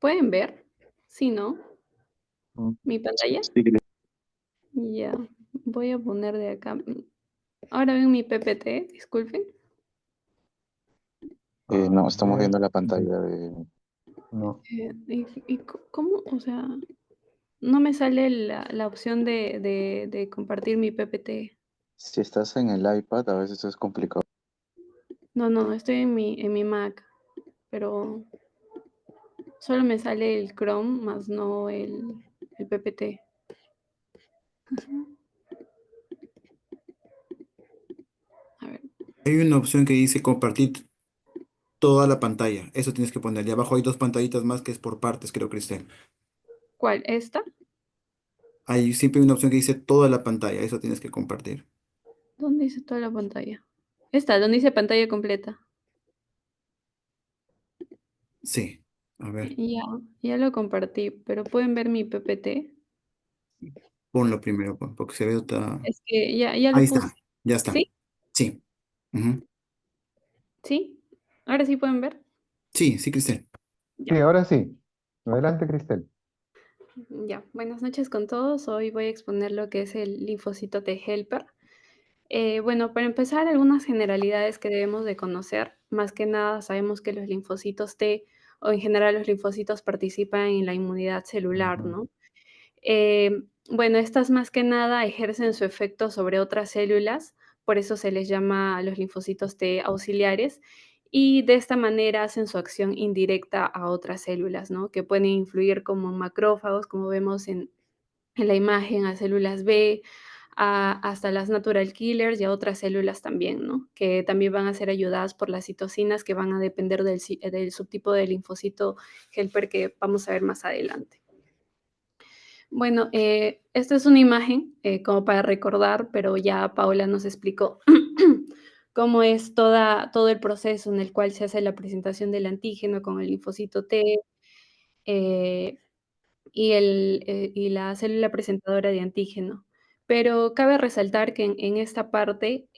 ¿Pueden ver? Sí, ¿no? Mm, ¿Mi pantalla? sí, Ya, voy a poner de acá. Ahora ven mi PPT, disculpen. no, A estamos ver, viendo la pantalla de... no. ¿Cómo? O sea, no me sale la opción de compartir mi PPT. Si estás en el iPad, a veces es complicado. No, estoy en mi Mac, pero solo me sale el Chrome, más no el PPT. A ver, Hay una opción que dice compartir toda la pantalla. Eso tienes que poner. Y abajo hay dos pantallitas más que es por partes, creo, Cristel. ¿cuál? ¿Esta? Hay siempre una opción que dice toda la pantalla. Eso tienes que compartir. ¿Dónde dice toda la pantalla? Esta, ¿dónde dice pantalla completa? Sí. A ver, Ya, ya lo compartí, pero ¿pueden ver mi PPT? ponlo primero, porque se ve otra. Es que ya Ahí lo puse. está. Ya está. ¿Sí? Sí. Ujú. ¿Sí? ¿Ahora sí pueden ver? Sí, sí, Cristel. Ya. Sí, ahora sí. Adelante, Cristel. Ya, buenas noches con todos. Hoy voy a exponer lo que es el linfocito T helper. Bueno, para empezar, algunas generalidades que debemos de conocer. Más que nada, sabemos que los linfocitos T o en general los linfocitos participan en la inmunidad celular, Ujú. ¿no? Bueno, estas más que nada ejercen su efecto sobre otras células, por eso se les llama a los linfocitos T auxiliares, y de esta manera hacen su acción indirecta a otras células, ¿no? Que pueden influir como macrófagos, como vemos en la imagen, a células B, hasta las natural killers y a otras células también, ¿no? Que también van a ser ayudadas por las citocinas que van a depender del subtipo de linfocito helper que vamos a ver más adelante. Bueno, esta es una imagen como para recordar, pero ya Paula nos explicó cómo es todo el proceso en el cual se hace la presentación del antígeno con el linfocito T eh, y la célula presentadora de antígeno. Pero cabe resaltar que en esta parte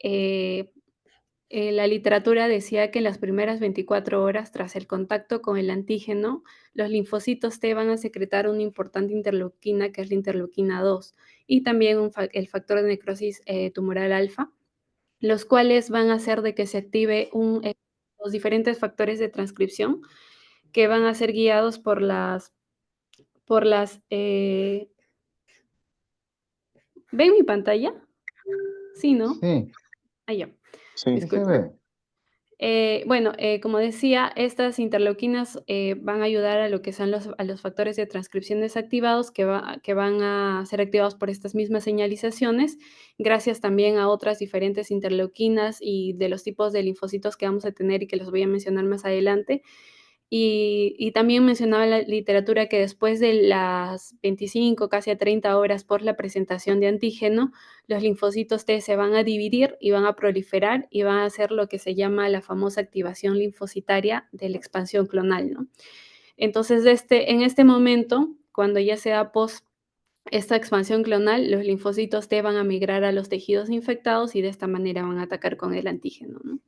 la literatura decía que en las primeras 24 horas tras el contacto con el antígeno, los linfocitos T van a secretar una importante interleuquina, que es la interleuquina 2, y también el factor de necrosis tumoral alfa, los cuales van a hacer de que se active los diferentes factores de transcripción que van a ser guiados por las. ¿Ven mi pantalla? Sí, ¿no? Sí, Ah, ya. Sí, sí se Disculpen. ve. Bueno, como decía, estas interleuquinas van a ayudar a lo que son a los factores de transcripción desactivados que van a ser activados por estas mismas señalizaciones, gracias también a otras diferentes interleuquinas y de los tipos de linfocitos que vamos a tener y que los voy a mencionar más adelante. Y también mencionaba la literatura que después de las 25, casi a 30 horas por la presentación de antígeno, los linfocitos T se van a dividir y van a proliferar y van a hacer lo que se llama la famosa activación linfocitaria de la expansión clonal, ¿no? Entonces, en este momento, cuando ya sea post esta expansión clonal, los linfocitos T van a migrar a los tejidos infectados y de esta manera van a atacar con el antígeno, ¿no?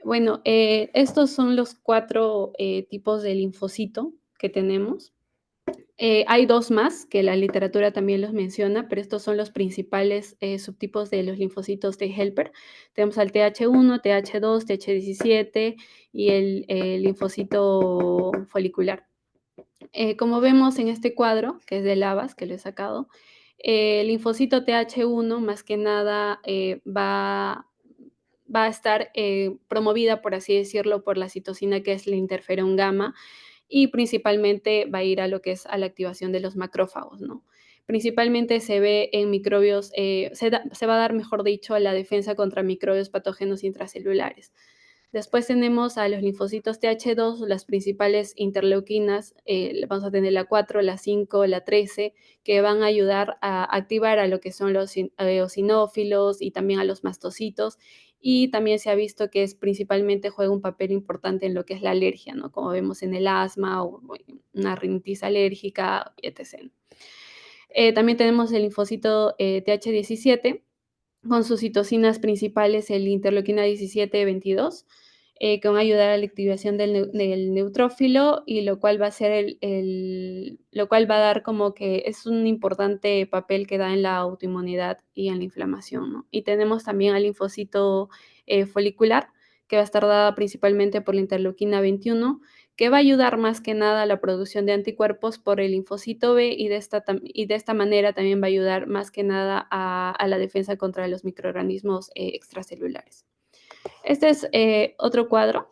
Bueno, estos son los 4 tipos de linfocito que tenemos. Hay 2 más que la literatura también los menciona, pero estos son los principales subtipos de los linfocitos de helper. Tenemos al TH1, TH2, TH17 y el linfocito folicular. Como vemos en este cuadro, que es de lavas, que lo he sacado, el linfocito TH1 más que nada va va a estar promovida, por así decirlo, por la citocina que es la interferón gamma, y principalmente va a ir a lo que es a la activación de los macrófagos, ¿no? Principalmente se ve en microbios, se va a dar, mejor dicho, a la defensa contra microbios patógenos intracelulares. Después tenemos a los linfocitos Th2, las principales interleuquinas, vamos a tener la 4, la 5, la 13, que van a ayudar a activar a lo que son los eosinófilos y también a los mastocitos, y también se ha visto que principalmente juega un papel importante en lo que es la alergia, ¿no? Como vemos en el asma o una rinitis alérgica, etc. También tenemos el linfocito Th17, con sus citocinas principales, el interleuquina 17, 22, que van a ayudar a la activación del neutrófilo, y lo cual va a ser lo cual va a dar como que es un importante papel que da en la autoinmunidad y en la inflamación, ¿no? Y tenemos también al linfocito folicular, que va a estar dada principalmente por la interleuquina 21, que va a ayudar más que nada a la producción de anticuerpos por el linfocito B, y de esta manera también va a ayudar más que nada a la defensa contra los microorganismos extracelulares. Este es otro cuadro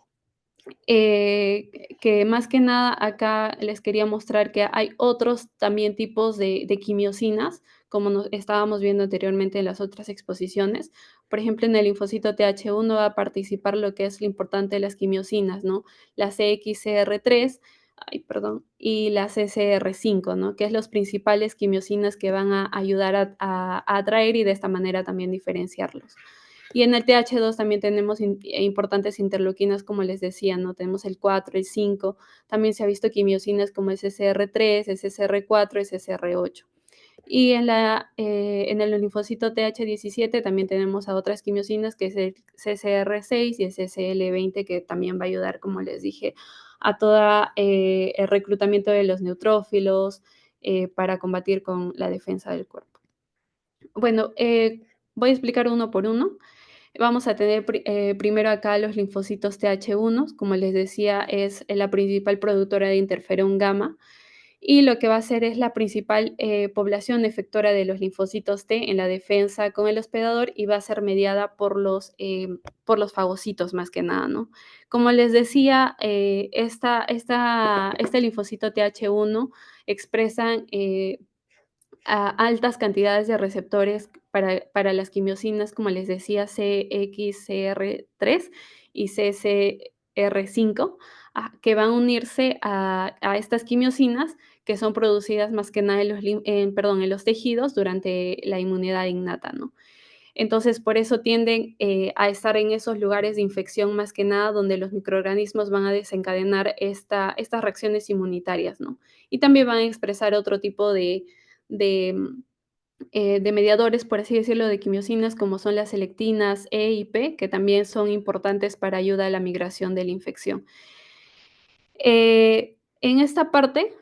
que más que nada acá les quería mostrar que hay otros también tipos de quimiosinas, como estábamos viendo anteriormente en las otras exposiciones. Por ejemplo, en el linfocito Th1 va a participar lo que es lo importante de las quimiosinas, ¿no? La CXCR3, ay, perdón, y la CCR5, ¿no? Que es los principales quimiosinas que van a ayudar a atraer y de esta manera también diferenciarlos. Y en el Th2 también tenemos importantes interleuquinas, como les decía, ¿no? Tenemos el 4, el 5, también se ha visto quimiosinas como SCR3, SCR4, SCR8. Y en el linfocito Th17 también tenemos a otras quimiosinas, que es el CCR6 y el CCL20, que también va a ayudar, como les dije, a todo el reclutamiento de los neutrófilos para combatir con la defensa del cuerpo. Bueno, voy a explicar uno por uno. Vamos a tener primero acá los linfocitos Th1, como les decía, es la principal productora de interferón gamma, y lo que va a hacer es la principal población efectora de los linfocitos T en la defensa con el hospedador, y va a ser mediada por los fagocitos más que nada, ¿no? Como les decía, este linfocito Th1 expresan a altas cantidades de receptores para las quimiosinas, como les decía, CXCR3 y CCR5, que van a unirse a estas quimiosinas, que son producidas más que nada en los tejidos durante la inmunidad innata, ¿no? Entonces, por eso tienden a estar en esos lugares de infección más que nada, donde los microorganismos van a desencadenar estas reacciones inmunitarias, ¿no? Y también van a expresar otro tipo de, de mediadores, por así decirlo, de quimiosinas, como son las selectinas E y P, que también son importantes para ayuda a la migración de la infección. En esta parte,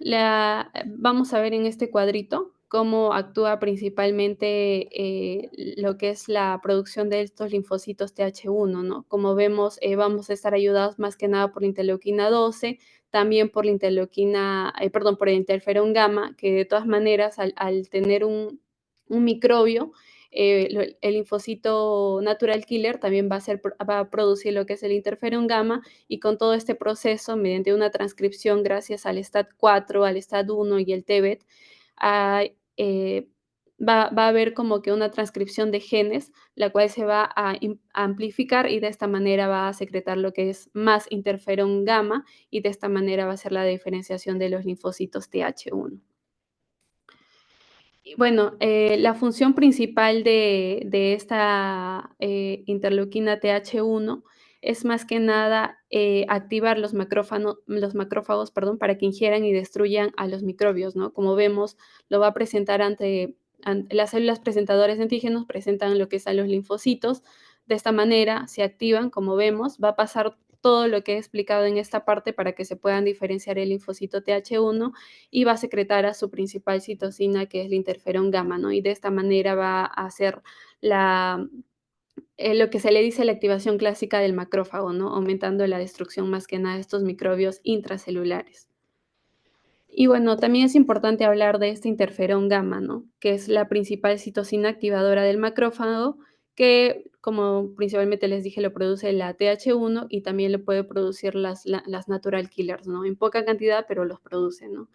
vamos a ver en este cuadrito cómo actúa principalmente lo que es la producción de estos linfocitos Th1, ¿no? Como vemos, vamos a estar ayudados más que nada por la interleuquina 12, también por la por el interferón gamma, que de todas maneras, al tener un microbio, el linfocito natural killer también va a producir lo que es el interferón gamma, y con todo este proceso, mediante una transcripción gracias al STAT4, al STAT1 y el TBET, ah, eh, va a haber como que una transcripción de genes, la cual se va a amplificar, y de esta manera va a secretar lo que es más interferón gamma, y de esta manera va a ser la diferenciación de los linfocitos Th1. Y bueno, la función principal de esta interleuquina Th1 es más que nada activar los macrófagos, perdón, para que ingieran y destruyan a los microbios, ¿no? Como vemos, lo va a presentar ante las células presentadoras de antígenos, presentan lo que son los linfocitos. De esta manera se activan, como vemos, va a pasar todo lo que he explicado en esta parte para que se puedan diferenciar el linfocito Th1, y va a secretar a su principal citocina, que es la interferón gamma, ¿no? Y de esta manera va a hacer lo que se le dice la activación clásica del macrófago, ¿no? Aumentando la destrucción más que nada de estos microbios intracelulares. Y bueno, también es importante hablar de este interferón gamma, ¿no? Que es la principal citocina activadora del macrófago, que, como principalmente les dije, lo produce la TH1 y también lo puede producir las natural killers, ¿no? En poca cantidad, pero los produce, ¿no?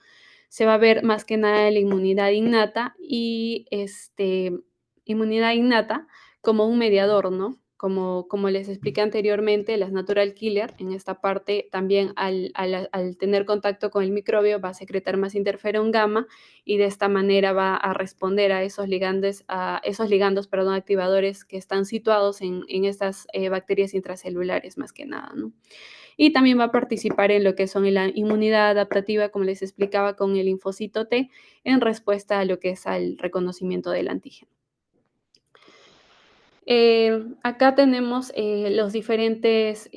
Se va a ver más que nada la inmunidad innata y inmunidad innata como un mediador, ¿no? Como les expliqué anteriormente, las natural killer en esta parte también al tener contacto con el microbio va a secretar más interferón gamma y de esta manera va a responder a esos ligandos, perdón, activadores que están situados en estas bacterias intracelulares más que nada, ¿no? Y también va a participar en lo que son la inmunidad adaptativa, como les explicaba, con el linfocito T, en respuesta a lo que es al reconocimiento del antígeno. Acá tenemos las diferentes,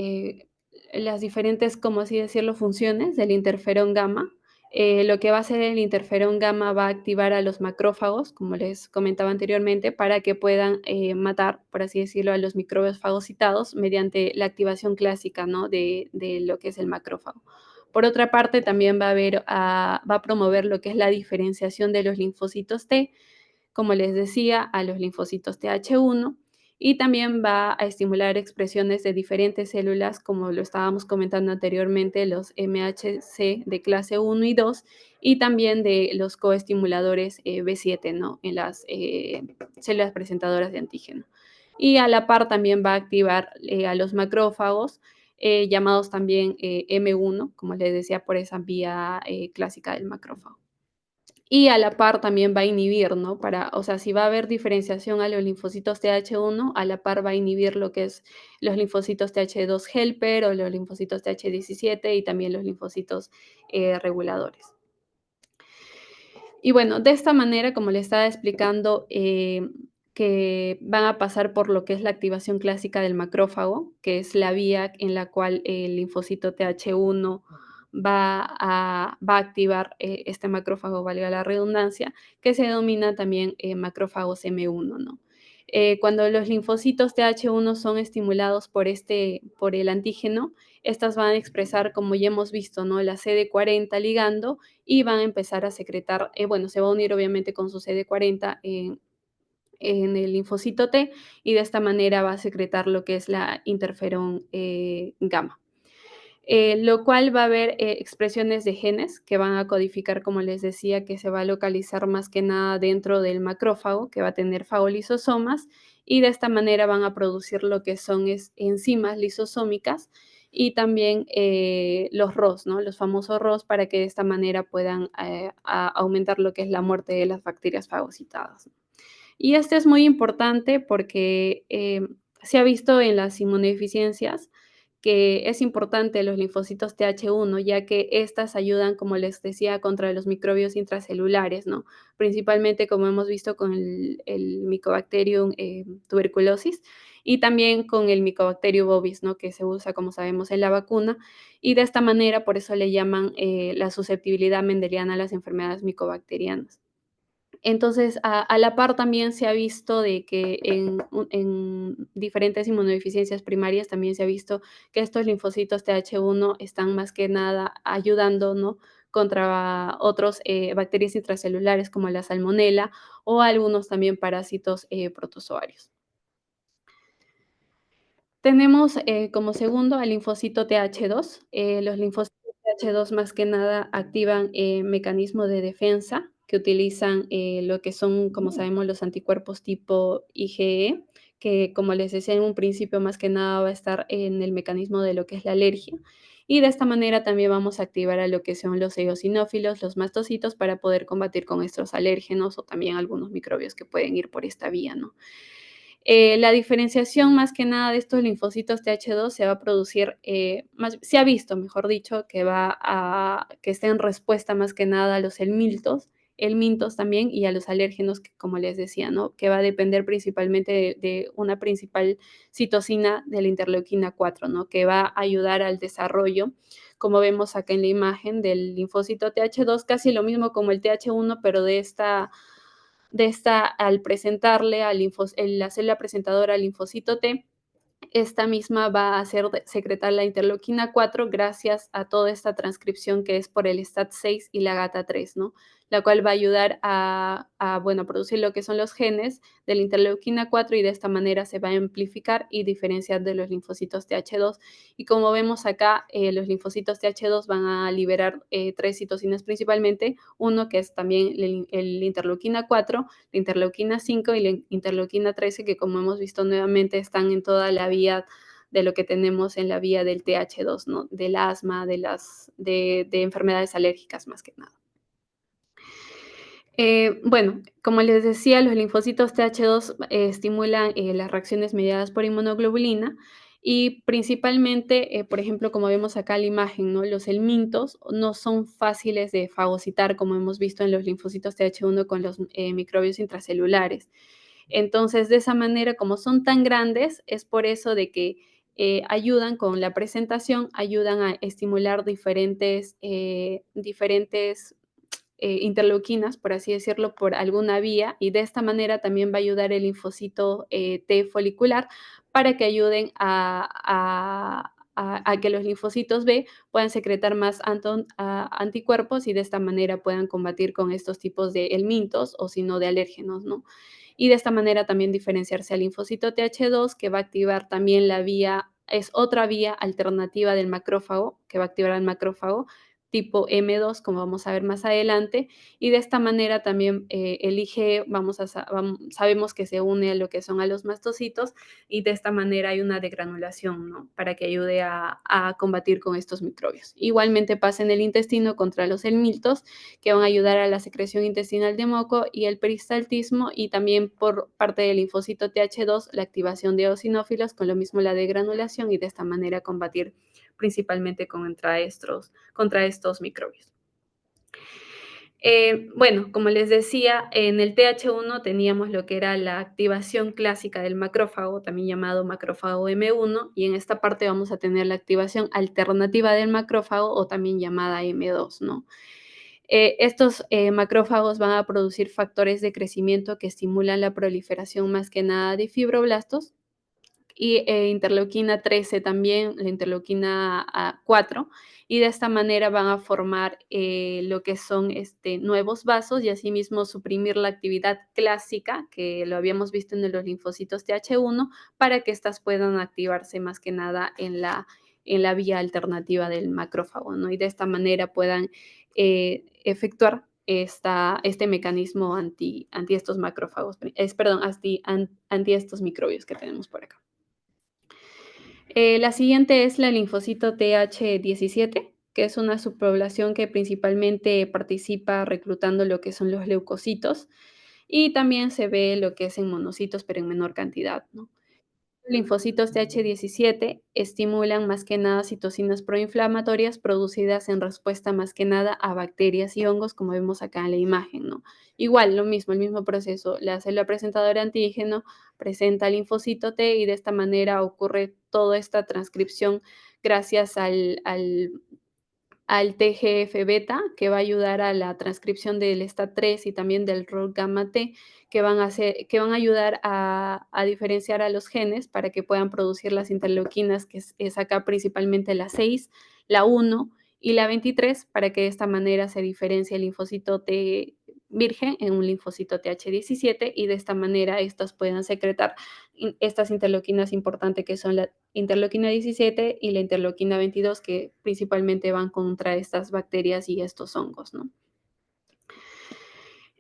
como así decirlo, funciones del interferón gamma. Lo que va a hacer el interferón gamma va a activar a los macrófagos, como les comentaba anteriormente, para que puedan matar, por así decirlo, a los microbios fagocitados mediante la activación clásica, ¿no? de lo que es el macrófago. Por otra parte, también va a promover lo que es la diferenciación de los linfocitos T, como les decía, a los linfocitos TH1 y también va a estimular expresiones de diferentes células, como lo estábamos comentando anteriormente, los MHC de clase 1 y 2 y también de los coestimuladores B7, ¿no? En las células presentadoras de antígeno. Y a la par también va a activar a los macrófagos, llamados también M1, como les decía, por esa vía clásica del macrófago. Y a la par también va a inhibir, ¿no? O sea, si va a haber diferenciación a los linfocitos TH1, a la par va a inhibir lo que es los linfocitos TH2 helper o los linfocitos TH17 y también los linfocitos reguladores. Y bueno, de esta manera, como le estaba explicando, que van a pasar por lo que es la activación clásica del macrófago, que es la vía en la cual el linfocito TH1 va a activar este macrófago, valga la redundancia, que se denomina también macrófagos M1, ¿no? Cuando los linfocitos TH1 son estimulados por el antígeno, estas van a expresar, como ya hemos visto, ¿no? La CD40 ligando y van a empezar a secretar, se va a unir obviamente con su CD40 en el linfocito T y de esta manera va a secretar lo que es la interferón gamma. Lo cual va a haber expresiones de genes que van a codificar, como les decía, que se va a localizar más que nada dentro del macrófago, que va a tener fagolisosomas, y de esta manera van a producir lo que son enzimas lisosómicas y también los ROS, ¿no? Los famosos ROS, para que de esta manera puedan aumentar lo que es la muerte de las bacterias fagocitadas. Y este es muy importante porque se ha visto en las inmunodeficiencias que es importante los linfocitos TH1, ya que estas ayudan, como les decía, contra los microbios intracelulares, ¿no? Principalmente, como hemos visto con el Mycobacterium tuberculosis y también con el Mycobacterium bovis, ¿no? Que se usa, como sabemos, en la vacuna. Y de esta manera, por eso le llaman la susceptibilidad mendeliana a las enfermedades micobacterianas. Entonces, a la par también se ha visto de que en diferentes inmunodeficiencias primarias también se ha visto que estos linfocitos TH1 están más que nada ayudando, ¿no? Contra otros bacterias intracelulares como la salmonela o algunos también parásitos protozoarios. Tenemos como segundo al linfocito TH2. Los linfocitos TH2 más que nada activan mecanismos de defensa que utilizan lo que son, como sabemos, los anticuerpos tipo IgE, que como les decía en un principio, más que nada va a estar en el mecanismo de lo que es la alergia. Y de esta manera también vamos a activar a lo que son los eosinófilos, los mastocitos, para poder combatir con estos alérgenos o también algunos microbios que pueden ir por esta vía, ¿no? La diferenciación más que nada de estos linfocitos TH2 se va a producir, se ha visto, mejor dicho, que está en respuesta más que nada a los helmintos también y a los alérgenos, que, como les decía, ¿no? Que va a depender principalmente de una principal citocina de la interleuquina 4, ¿no? Que va a ayudar al desarrollo, como vemos acá en la imagen, del linfocito TH2, casi lo mismo como el TH1, pero de esta, al presentarle la célula presentadora al linfocito T, esta misma va a hacer secretar la interleuquina 4 gracias a toda esta transcripción que es por el STAT6 y la GATA3, ¿no? la cual va a ayudar a producir lo que son los genes de la interleuquina 4 y de esta manera se va a amplificar y diferenciar de los linfocitos TH2. Y como vemos acá, los linfocitos TH2 van a liberar 3 citocinas principalmente, uno que es también el interleuquina 4, la interleuquina 5 y la interleuquina 13, que como hemos visto nuevamente están en toda la vía de lo que tenemos en la vía del TH2, ¿no? Del asma, de enfermedades alérgicas más que nada. Bueno, como les decía, los linfocitos TH2 estimulan las reacciones mediadas por inmunoglobulina y principalmente, por ejemplo, como vemos acá en la imagen, ¿no? Los helmintos no son fáciles de fagocitar como hemos visto en los linfocitos TH1 con los microbios intracelulares. Entonces, de esa manera, como son tan grandes, es por eso de que ayudan con la presentación, ayudan a estimular diferentes interleuquinas, por así decirlo, por alguna vía, y de esta manera también va a ayudar el linfocito T folicular para que ayuden a que los linfocitos B puedan secretar más anticuerpos y de esta manera puedan combatir con estos tipos de helmintos o si no de alérgenos, ¿no? Y de esta manera también diferenciarse al linfocito TH2 que va a activar también la vía, es otra vía alternativa del macrófago, que va a activar al macrófago, tipo M2, como vamos a ver más adelante, y de esta manera también el IgE sabemos que se une a lo que son a los mastocitos y de esta manera hay una degranulación, ¿no? Para que ayude a combatir con estos microbios. Igualmente pasa en el intestino contra los helmintos que van a ayudar a la secreción intestinal de moco y el peristaltismo y también por parte del linfocito TH2 la activación de eosinófilos con lo mismo la degranulación y de esta manera combatir principalmente contra estos microbios. Bueno, como les decía, en el TH1 teníamos lo que era la activación clásica del macrófago, también llamado macrófago M1, y en esta parte vamos a tener la activación alternativa del macrófago o también llamada M2, ¿no? Estos macrófagos van a producir factores de crecimiento que estimulan la proliferación más que nada de fibroblastos y interleuquina 13 también, la interleuquina 4, y de esta manera van a formar lo que son nuevos vasos y asimismo suprimir la actividad clásica, que lo habíamos visto en los linfocitos TH1, para que éstas puedan activarse más que nada en la vía alternativa del macrófago, ¿no? Y de esta manera puedan efectuar este mecanismo anti estos macrófagos, anti estos microbios que tenemos por acá. La siguiente es la linfocito TH17, que es una subpoblación que principalmente participa reclutando lo que son los leucocitos y también se ve lo que es en monocitos, pero en menor cantidad, ¿no? Linfocitos TH17 estimulan más que nada citocinas proinflamatorias producidas en respuesta más que nada a bacterias y hongos, como vemos acá en la imagen, ¿no? Igual, lo mismo, el mismo proceso. La célula presentadora antígeno presenta linfocito T y de esta manera ocurre toda esta transcripción gracias al TGF-beta, que va a ayudar a la transcripción del STAT3 y también del ROR gamma T, que van a ayudar a diferenciar a los genes para que puedan producir las interleuquinas, que es acá principalmente la 6, la 1 y la 23, para que de esta manera se diferencie el linfocito T virgen en un linfocito TH17 y de esta manera estos puedan secretar estas interleuquinas importantes que son la interleuquina 17 y la interleuquina 22 que principalmente van contra estas bacterias y estos hongos, ¿no?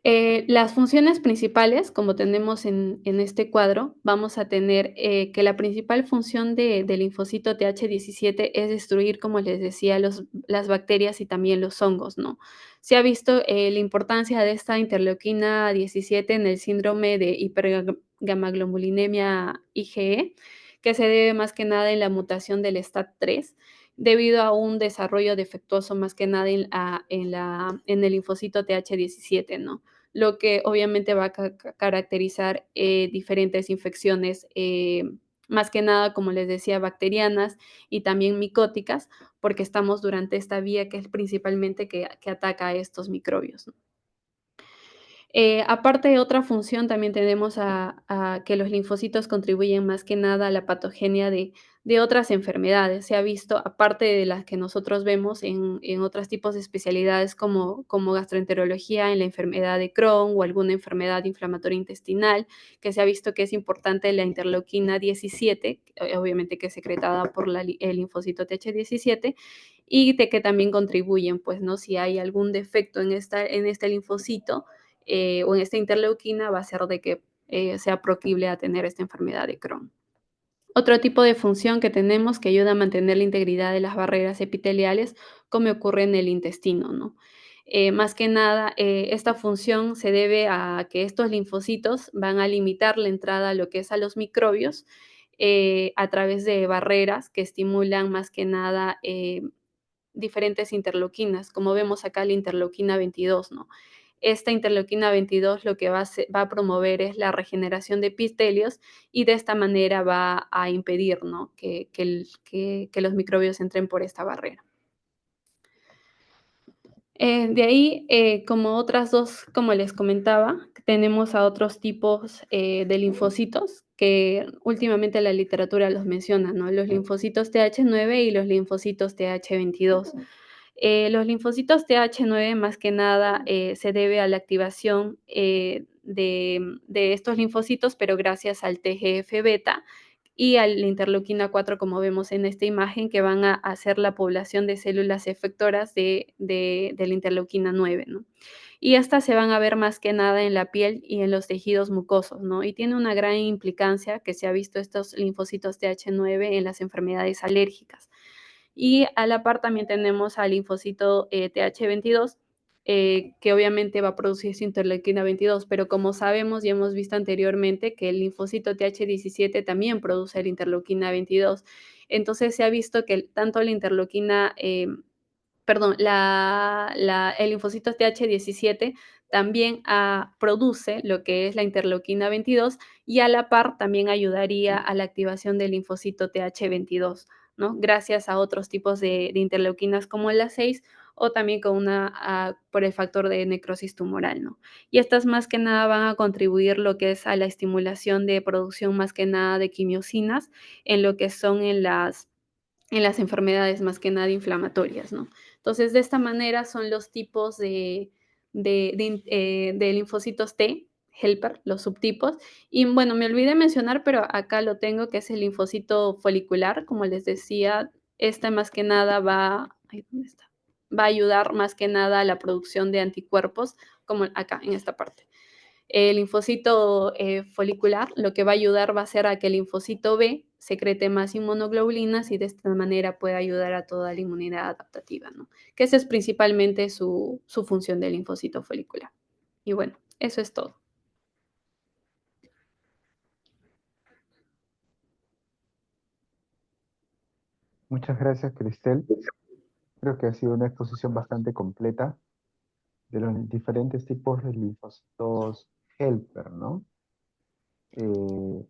Las funciones principales, como tenemos en este cuadro, vamos a tener que la principal función del linfocito TH17 es destruir, como les decía, las bacterias y también los hongos, ¿no? Se ha visto la importancia de esta interleuquina 17 en el síndrome de hipergamaglobulinemia IgE, que se debe más que nada en la mutación del STAT3 debido a un desarrollo defectuoso más que nada en el linfocito TH17, ¿no? Lo que obviamente va a caracterizar diferentes infecciones, más que nada, como les decía, bacterianas y también micóticas, porque estamos durante esta vía que es principalmente que ataca a estos microbios, ¿no? Aparte de otra función, también tenemos a que los linfocitos contribuyen más que nada a la patogenia de de otras enfermedades. Se ha visto, aparte de las que nosotros vemos en otros tipos de especialidades como gastroenterología, en la enfermedad de Crohn o alguna enfermedad inflamatoria intestinal, que se ha visto que es importante la interleuquina 17, obviamente que es secretada por el linfocito TH17, y de que también contribuyen, pues, ¿no? Si hay algún defecto en este linfocito o en esta interleuquina, va a ser de que sea proclive a tener esta enfermedad de Crohn. Otro tipo de función que tenemos que ayuda a mantener la integridad de las barreras epiteliales, como ocurre en el intestino, ¿no? Más que nada, esta función se debe a que estos linfocitos van a limitar la entrada a lo que es a los microbios a través de barreras que estimulan más que nada diferentes interleuquinas, como vemos acá la interleuquina 22, ¿no? Esta interleuquina 22 lo que va a promover es la regeneración de epitelios y de esta manera va a impedir, ¿no? que los microbios entren por esta barrera. De ahí, como otras dos, como les comentaba, tenemos a otros tipos de linfocitos que últimamente la literatura los menciona, ¿no? Los linfocitos TH9 y los linfocitos TH22. Los linfocitos TH9 más que nada se debe a la activación de estos linfocitos, pero gracias al TGF-beta y a la interleuquina 4, como vemos en esta imagen, que van a hacer la población de células efectoras de la interleuquina 9, ¿no? Y estas se van a ver más que nada en la piel y en los tejidos mucosos, ¿no? Y tiene una gran implicancia que se ha visto estos linfocitos TH9 en las enfermedades alérgicas. Y a la par también tenemos al linfocito TH22, que obviamente va a producir su interleuquina 22, pero como sabemos y hemos visto anteriormente que el linfocito TH17 también produce la interleuquina 22. Entonces se ha visto que tanto la interleuquina, perdón, el linfocito TH17 también produce lo que es la interleuquina 22 y a la par también ayudaría a la activación del linfocito TH22, ¿no? Gracias a otros tipos de interleuquinas como la 6 o también por el factor de necrosis tumoral, ¿no? Y estas más que nada van a contribuir lo que es a la estimulación de producción más que nada de quimiosinas en lo que son en las enfermedades más que nada inflamatorias, ¿no? Entonces, de esta manera son los tipos de linfocitos T, helper, los subtipos. Y bueno, me olvidé mencionar, pero acá lo tengo, que es el linfocito folicular. Como les decía, esta más que nada ay, ¿dónde está? Va a ayudar más que nada a la producción de anticuerpos, como acá, en esta parte. El linfocito folicular lo que va a ayudar va a ser a que el linfocito B secrete más inmunoglobulinas y de esta manera pueda ayudar a toda la inmunidad adaptativa, ¿no? Que esa es principalmente su función del linfocito folicular. Y bueno, eso es todo. Muchas gracias, Cristel. Creo que ha sido una exposición bastante completa de los diferentes tipos de linfocitos helper, ¿no? Eh,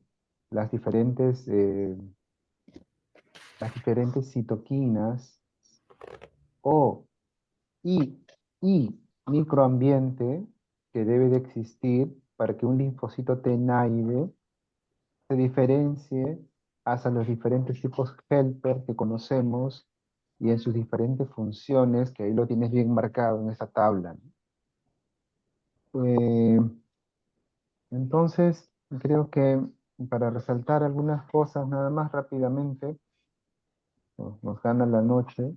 las diferentes, eh, las diferentes citoquinas o y, y microambiente que debe de existir para que un linfocito T naide se diferencie hacia los diferentes tipos helper que conocemos y en sus diferentes funciones, que ahí lo tienes bien marcado en esta tabla, ¿no? Entonces, creo que para resaltar algunas cosas nada más rápidamente, nos gana la noche.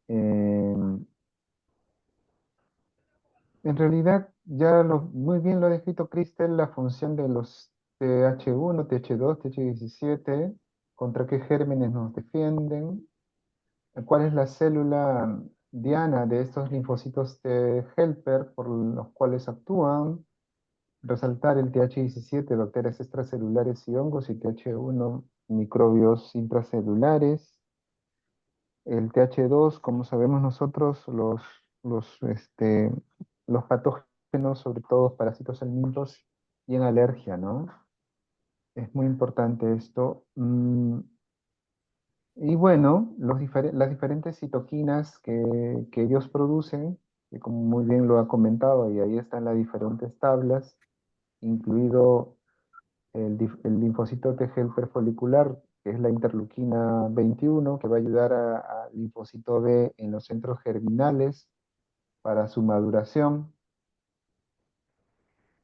En realidad, muy bien lo ha descrito Cristel, la función de los TH1, TH2, TH17, contra qué gérmenes nos defienden, cuál es la célula diana de estos linfocitos T helper por los cuales actúan, resaltar el TH17, bacterias extracelulares y hongos, y TH1, microbios intracelulares. El TH2, como sabemos nosotros, los patógenos, sobre todo parásitos salinitos y en alergia, ¿no? Es muy importante esto. Y bueno, las diferentes citoquinas que ellos producen, que como muy bien lo ha comentado, y ahí están las diferentes tablas, incluido el linfocito T helper folicular, que es la interleuquina 21, que va a ayudar al linfocito B en los centros germinales para su maduración.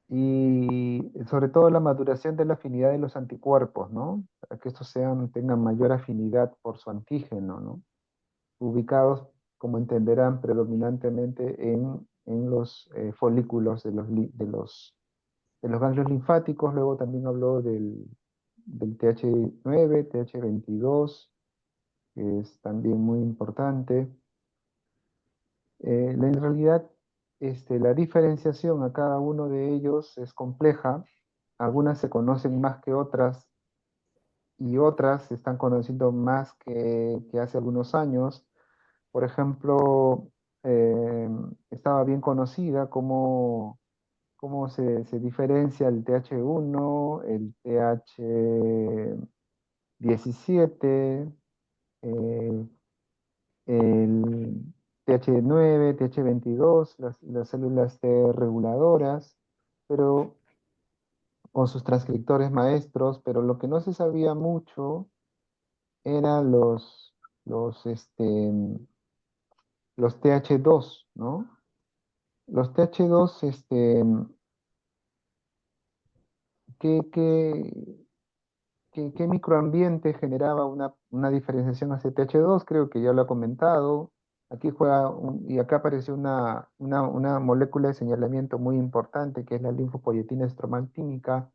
Y sobre todo la maduración de la afinidad de los anticuerpos, ¿no? Para que estos tengan mayor afinidad por su antígeno, ¿no? Ubicados, como entenderán, predominantemente en los folículos de los ganglios linfáticos. Luego también habló del TH9, TH22, que es también muy importante. En realidad, la diferenciación a cada uno de ellos es compleja. Algunas se conocen más que otras y otras se están conociendo más que hace algunos años. Por ejemplo, estaba bien conocida cómo se diferencia el TH1, el TH17, eh, el TH9, TH22, las células T reguladoras, pero con sus transcriptores maestros, pero lo que no se sabía mucho eran los TH2, ¿no? Los TH2, ¿qué, qué, qué microambiente generaba una diferenciación hacia TH2? Creo que ya lo ha comentado. Aquí y acá apareció una molécula de señalamiento muy importante, que es la linfopoyetina estromaltínica,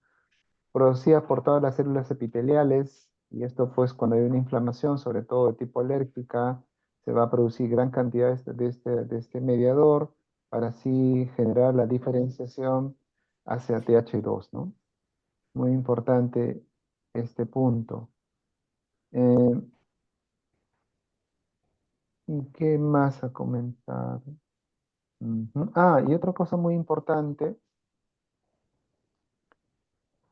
producida por todas las células epiteliales, y esto pues cuando hay una inflamación, sobre todo de tipo alérgica, se va a producir gran cantidad de este mediador para así generar la diferenciación hacia TH2, ¿no? Muy importante este punto. Eh, ¿Y qué más a comentar? Ujú. Ah, y otra cosa muy importante,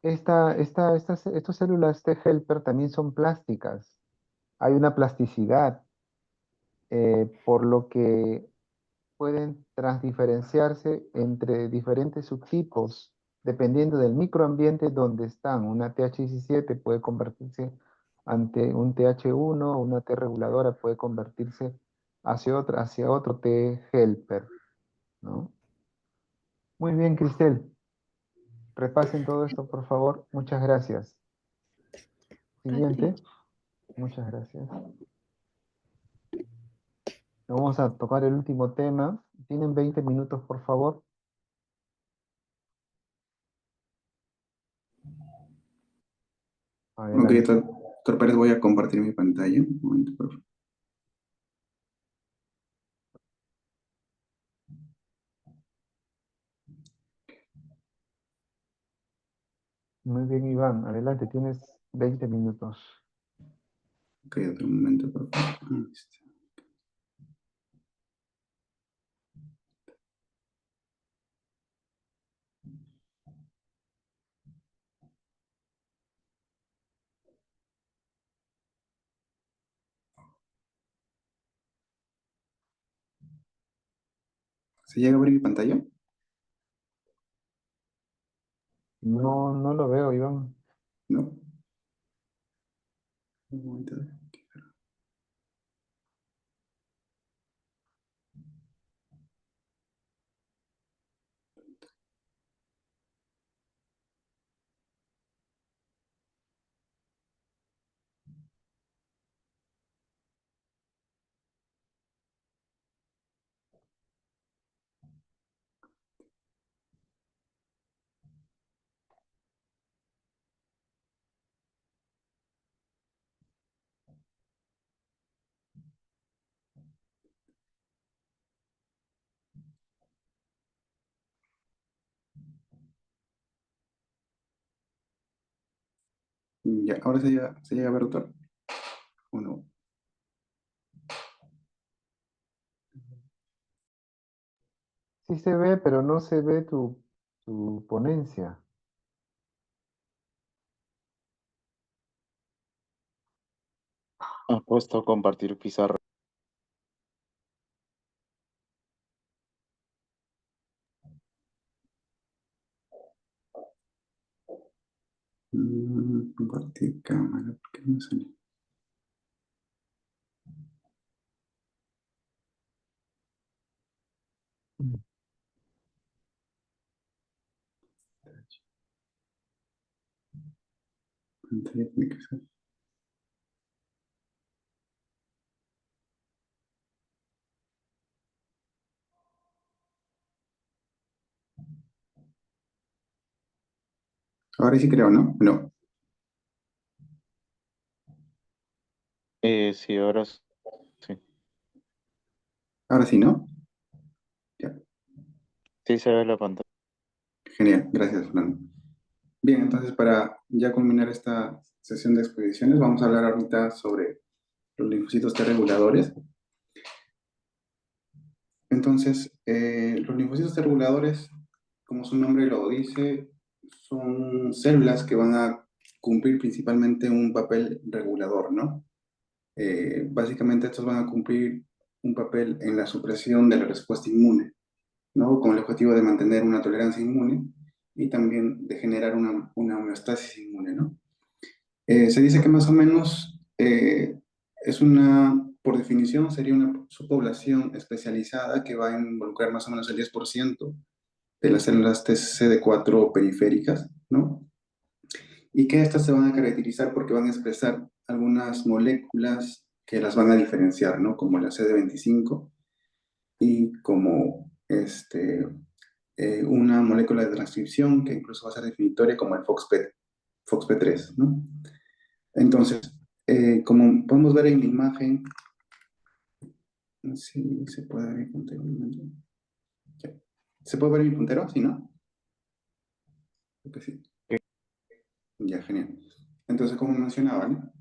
estas células T helper también son plásticas. Hay una plasticidad, por lo que pueden transdiferenciarse entre diferentes subtipos, dependiendo del microambiente donde están. Una TH17 puede convertirse ante un TH1, una T reguladora puede convertirse hacia otro T helper, ¿no? Muy bien, Cristel. Repasen todo esto, por favor. Muchas gracias. Siguiente. Muchas gracias. Vamos a tocar el último tema. Tienen 20 minutos, por favor. Ok, Adelante. doctor Pérez, voy a compartir mi pantalla. Un momento, por favor. Muy bien, Iván. Adelante, tienes 20 minutos. Ok, otro momento, por favor. Ahí está. ¿Se llega a ver mi pantalla? No, no lo veo, Iván. No. Un momento. Ya, ahora se llega a ver, doctor. ¿O no? Sí se ve, pero no se ve tu ponencia. Ha puesto compartir pizarra. Compartir cámara, ¿por qué no me sale? Pantalla tiene que ser. Ahora sí creo, ¿no? No. Sí, ahora sí. Ahora sí, ¿no? Ya. Sí se ve la pantalla. Genial, gracias, Fernando. Bien, entonces para ya culminar esta sesión de exposiciones, vamos a hablar ahorita sobre los linfocitos T reguladores. Entonces, los linfocitos T reguladores, como su nombre lo dice, son células que van a cumplir principalmente un papel regulador, ¿no? Básicamente estos van a cumplir un papel en la supresión de la respuesta inmune, ¿no? Con el objetivo de mantener una tolerancia inmune y también de generar una homeostasis inmune, ¿no? Se dice que más o menos es por definición, sería una subpoblación especializada que va a involucrar más o menos el 10% de las células CD4 periféricas, ¿no? Y que estas se van a caracterizar porque van a expresar algunas moléculas que las van a diferenciar, ¿no? Como la CD25 y como una molécula de transcripción que incluso va a ser definitoria como el FOXP3, ¿no? Entonces, como podemos ver en la imagen, sí, se puede ver mi puntero. Ya. ¿Se puede ver mi puntero? ¿Sí, no? Creo que sí. Ya, genial. Entonces, como mencionaba, ¿no?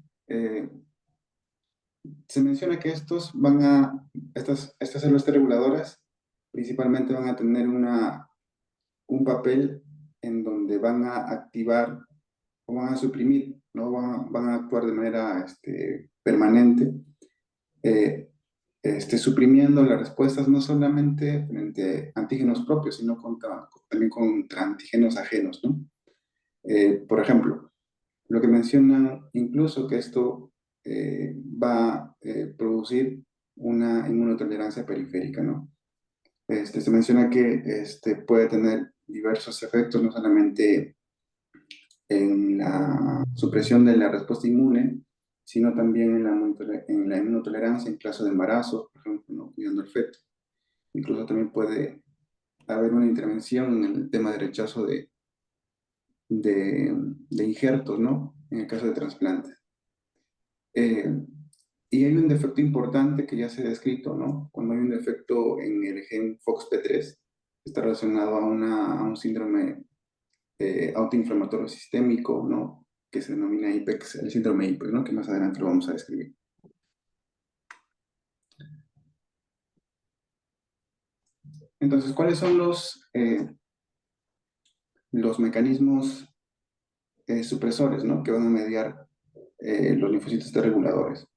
Se menciona que estas células T reguladoras principalmente van a tener un papel en donde van a activar o van a suprimir, ¿no? Van a actuar de manera permanente, suprimiendo las respuestas no solamente frente a antígenos propios, sino también contra antígenos ajenos, ¿no? Por ejemplo, lo que menciona incluso que esto va a producir una inmunotolerancia periférica, ¿no? Se menciona que puede tener diversos efectos, no solamente en la supresión de la respuesta inmune, sino también en la inmunotolerancia en caso de embarazo, por ejemplo, ¿no? Cuidando al feto. Incluso también puede haber una intervención en el tema de rechazo de injertos, ¿no? En el caso de trasplantes. Y hay un defecto importante que ya se ha descrito, ¿no? Cuando hay un defecto en el gen FOXP3, está relacionado a un síndrome autoinflamatorio sistémico, ¿no? Que se denomina IPEX, el síndrome IPEX, ¿no? Que más adelante lo vamos a describir. Entonces, ¿cuáles son los mecanismos supresores, ¿no? Que van a mediar los linfocitos T reguladores?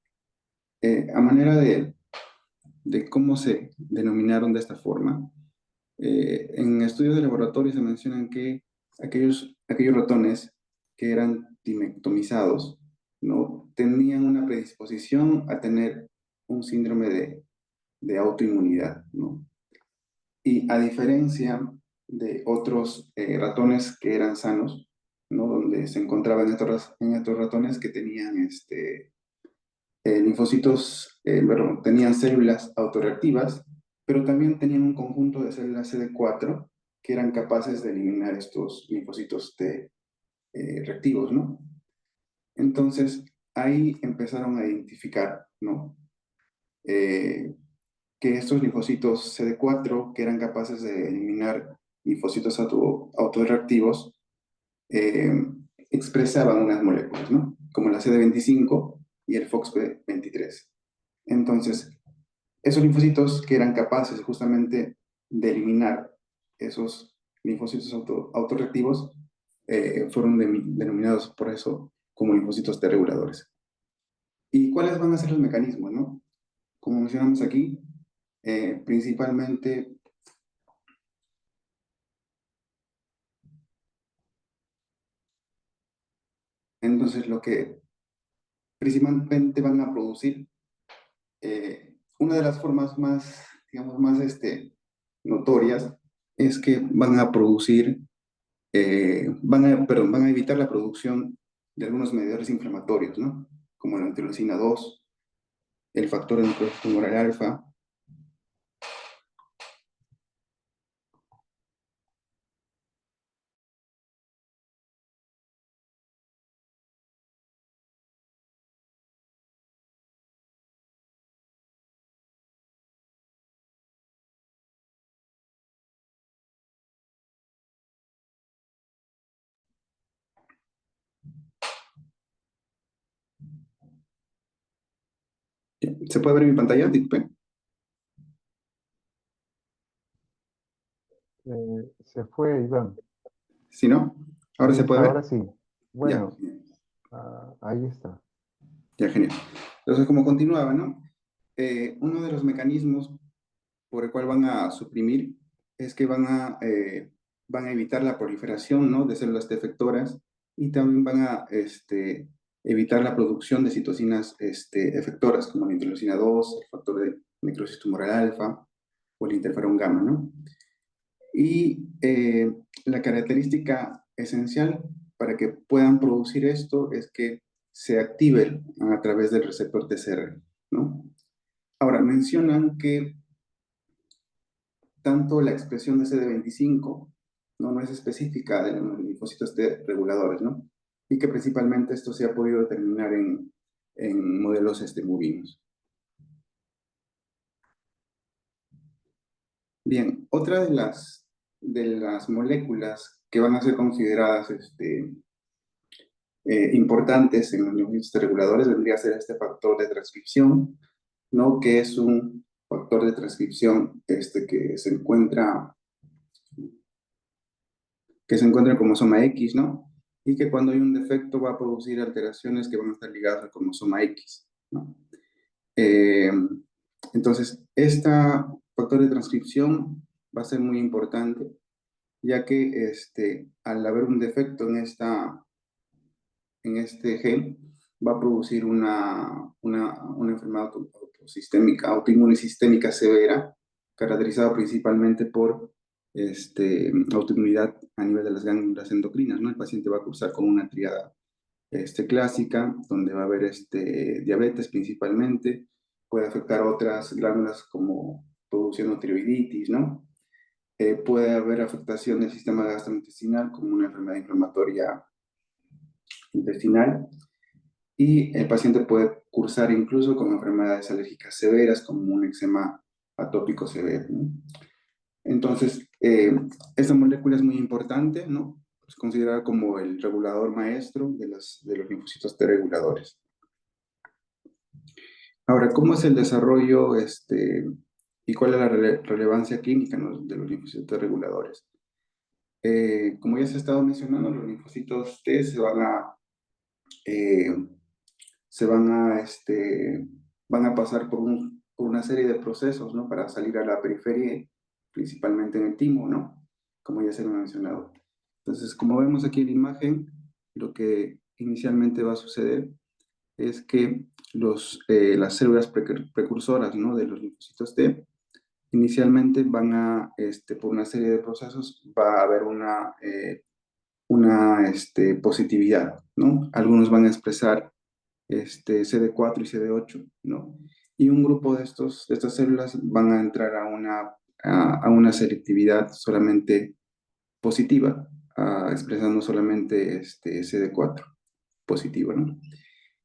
A manera de cómo se denominaron de esta forma, en estudios de laboratorio se mencionan que aquellos ratones que eran timectomizados, ¿no? Tenían una predisposición a tener un síndrome de autoinmunidad, ¿no? Y a diferencia de otros ratones que eran sanos, ¿no? Donde se encontraban en estos ratones que tenían linfocitos, tenían células autorreactivas, pero también tenían un conjunto de células CD4 que eran capaces de eliminar estos linfocitos T reactivos, ¿no? Entonces, ahí empezaron a identificar, ¿no? Que estos linfocitos CD4, que eran capaces de eliminar linfocitos autorreactivos, eh, expresaban unas moléculas, ¿no? Como la CD25 y el FOXP23. Entonces, esos linfocitos que eran capaces justamente de eliminar esos linfocitos autorreactivos fueron denominados por eso como linfocitos T reguladores. ¿Y cuáles van a ser los mecanismos, no? Como mencionamos aquí, principalmente Entonces, lo que principalmente van a producir, una de las formas más, digamos, más notorias es que van a producir, perdón, van a evitar la producción de algunos mediadores inflamatorios, ¿no? Como la interleucina 2, el factor de necrosis tumoral alfa. ¿Se puede ver en mi pantalla, Dispe? Se fue, Iván. ¿Sí, no? ¿Ahora se puede ver? Ahora sí. Ya, Bueno, ahí está. ya, genial. Entonces, como continuaba, ¿no? Uno de los mecanismos por el cual van a suprimir es que van a evitar la proliferación, ¿no?, de células T efectoras, y también van a evitar la producción de citocinas efectoras, como la interleucina 2, el factor de necrosis tumoral alfa o el interferón gamma, ¿no? Y la característica esencial para que puedan producir esto es que se active a través del receptor TCR, ¿no? Ahora, mencionan que tanto la expresión de CD25 no es específica de los linfocitos T reguladores, ¿no? Y que principalmente esto se ha podido determinar en modelos bovinos. Bien, otra de las moléculas que van a ser consideradas importantes en los linfocitos reguladores vendría a ser este factor de transcripción, ¿no? Que es un factor de transcripción que se encuentra en cromosoma X, ¿no? Y que cuando hay un defecto va a producir alteraciones que van a estar ligadas al cromosoma X, ¿no? Entonces, este factor de transcripción va a ser muy importante, ya que al haber un defecto en este gen, va a producir una enfermedad autoinmune sistémica severa, caracterizada principalmente por autoinmunidad a nivel de las glándulas endocrinas, ¿no? El paciente va a cursar con una tríada clásica, donde va a haber diabetes principalmente, puede afectar a otras glándulas como produciendo tiroiditis, ¿no? Puede haber afectación del sistema gastrointestinal como una enfermedad inflamatoria intestinal, y el paciente puede cursar incluso con enfermedades alérgicas severas como un eczema atópico severo, ¿no? Entonces, esta molécula es muy importante, ¿no? Es considerada como el regulador maestro de los linfocitos T reguladores. Ahora, ¿cómo es el desarrollo y cuál es la relevancia clínica, ¿no?, de los linfocitos T reguladores? Como ya se ha estado mencionando, los linfocitos T van a pasar por una serie de procesos, ¿no?, para salir a la periferia, principalmente en el timo, ¿no?, como ya se lo he mencionado. Entonces, como vemos aquí en la imagen, lo que inicialmente va a suceder es que las células precursoras, ¿no?, de los linfocitos T, inicialmente van a, por una serie de procesos, va a haber una positividad, ¿no? Algunos van a expresar CD4 y CD8, ¿no? Y un grupo de estas células van a entrar a una selectividad solamente positiva, expresando solamente CD4 positivo, ¿no?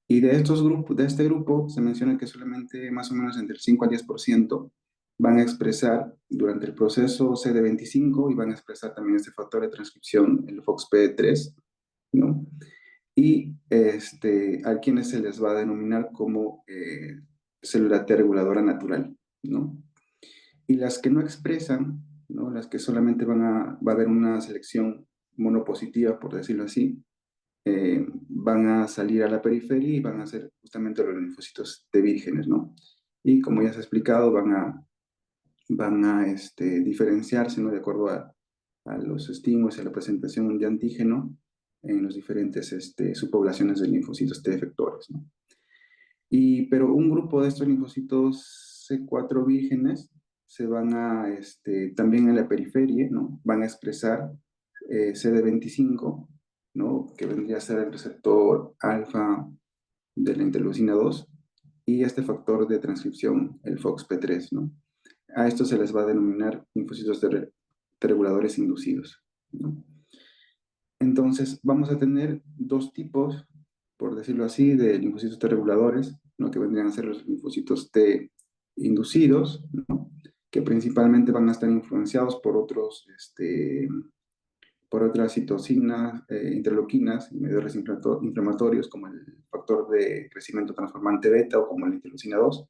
Y de este grupo se menciona que solamente más o menos entre el 5 al 10% van a expresar durante el proceso CD25 y van a expresar también este factor de transcripción, el FOXP3, ¿no? Y a quienes se les va a denominar como célula T reguladora natural, ¿no? Y las que no expresan, ¿no?, las que solamente va a haber una selección monopositiva, por decirlo así, van a salir a la periferia y van a ser justamente los linfocitos T vírgenes, ¿no? Y como ya se ha explicado, van a diferenciarse, ¿no?, de acuerdo a los estímulos y a la presentación de antígeno en los diferentes subpoblaciones de linfocitos T efectores, ¿no? Pero un grupo de estos linfocitos C4 vírgenes se van a, también en la periferia, ¿no? Van a expresar CD25, ¿no? Que vendría a ser el receptor alfa de la interleucina 2, y este factor de transcripción, el FOXP3, ¿no? A esto se les va a denominar linfocitos reguladores inducidos, ¿no? Entonces, vamos a tener dos tipos, por decirlo así, de linfocitos T reguladores, ¿no? Que vendrían a ser los linfocitos T inducidos, ¿no? Que principalmente van a estar influenciados por por otras citocinas, interleuquinas y mediadores inflamatorios, como el factor de crecimiento transformante beta o como la interleucina 2.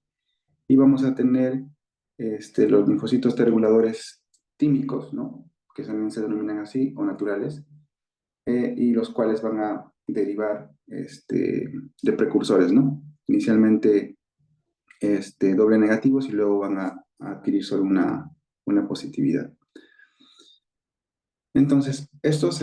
Y vamos a tener los linfocitos T reguladores tímicos, ¿no? Que también se denominan así, o naturales, y los cuales van a derivar de precursores, ¿no? Inicialmente doble negativos y luego van a adquirir solo una positividad. Entonces, estos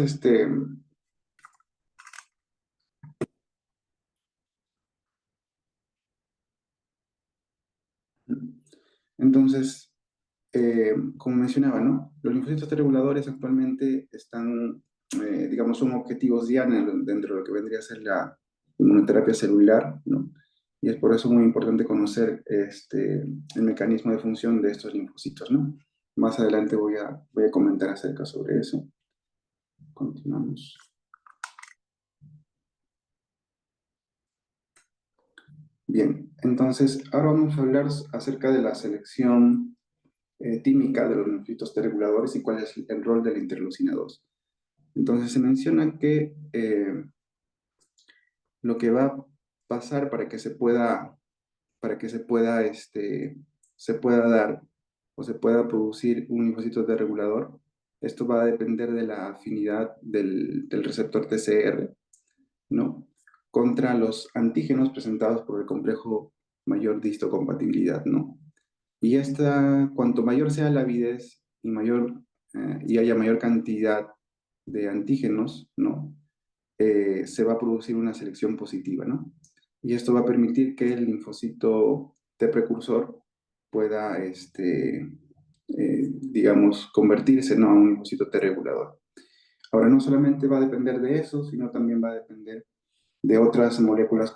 entonces, como mencionaba, ¿no? Los linfocitos T reguladores actualmente están, digamos, son objetivos diana dentro de lo que vendría a ser la inmunoterapia celular, ¿no? Y es por eso muy importante conocer el mecanismo de función de estos linfocitos, ¿no? Más adelante voy a comentar acerca sobre eso. Continuamos. Bien, entonces ahora vamos a hablar acerca de la selección tímica de los linfocitos T reguladores y cuál es el rol de la interleucina 2. Entonces se menciona que lo que va a pasar para que se pueda dar o se pueda producir un linfocito T regulador, esto va a depender de la afinidad del receptor TCR, ¿no? Contra los antígenos presentados por el complejo mayor de histocompatibilidad, ¿no? Y cuanto mayor sea la avidez y haya mayor cantidad de antígenos, ¿no? Se va a producir una selección positiva, ¿no? Y esto va a permitir que el linfocito T precursor pueda, digamos, convertirse, ¿no? A un linfocito T regulador. Ahora, no solamente va a depender de eso, sino también va a depender de otras moléculas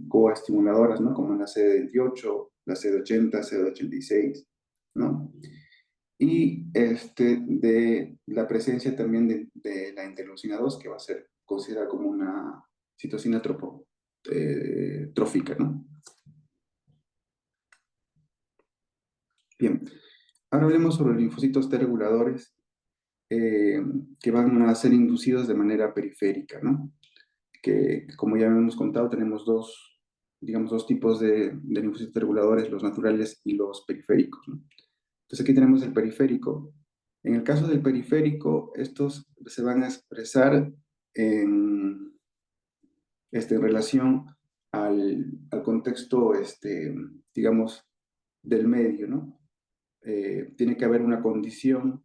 coestimuladoras, ¿no? Como la CD28, la CD80, CD86, ¿no? Y de la presencia también de la interleucina 2, que va a ser considerada como una citocina trófica, ¿no? Bien, ahora hablemos sobre los linfocitos T reguladores que van a ser inducidos de manera periférica, ¿no? Que, como ya hemos contado, tenemos dos tipos de linfocitos T reguladores, los naturales y los periféricos, ¿no? Entonces aquí tenemos el periférico. En el caso del periférico, estos se van a expresar en relación al contexto, digamos, del medio, ¿no? Tiene que haber una condición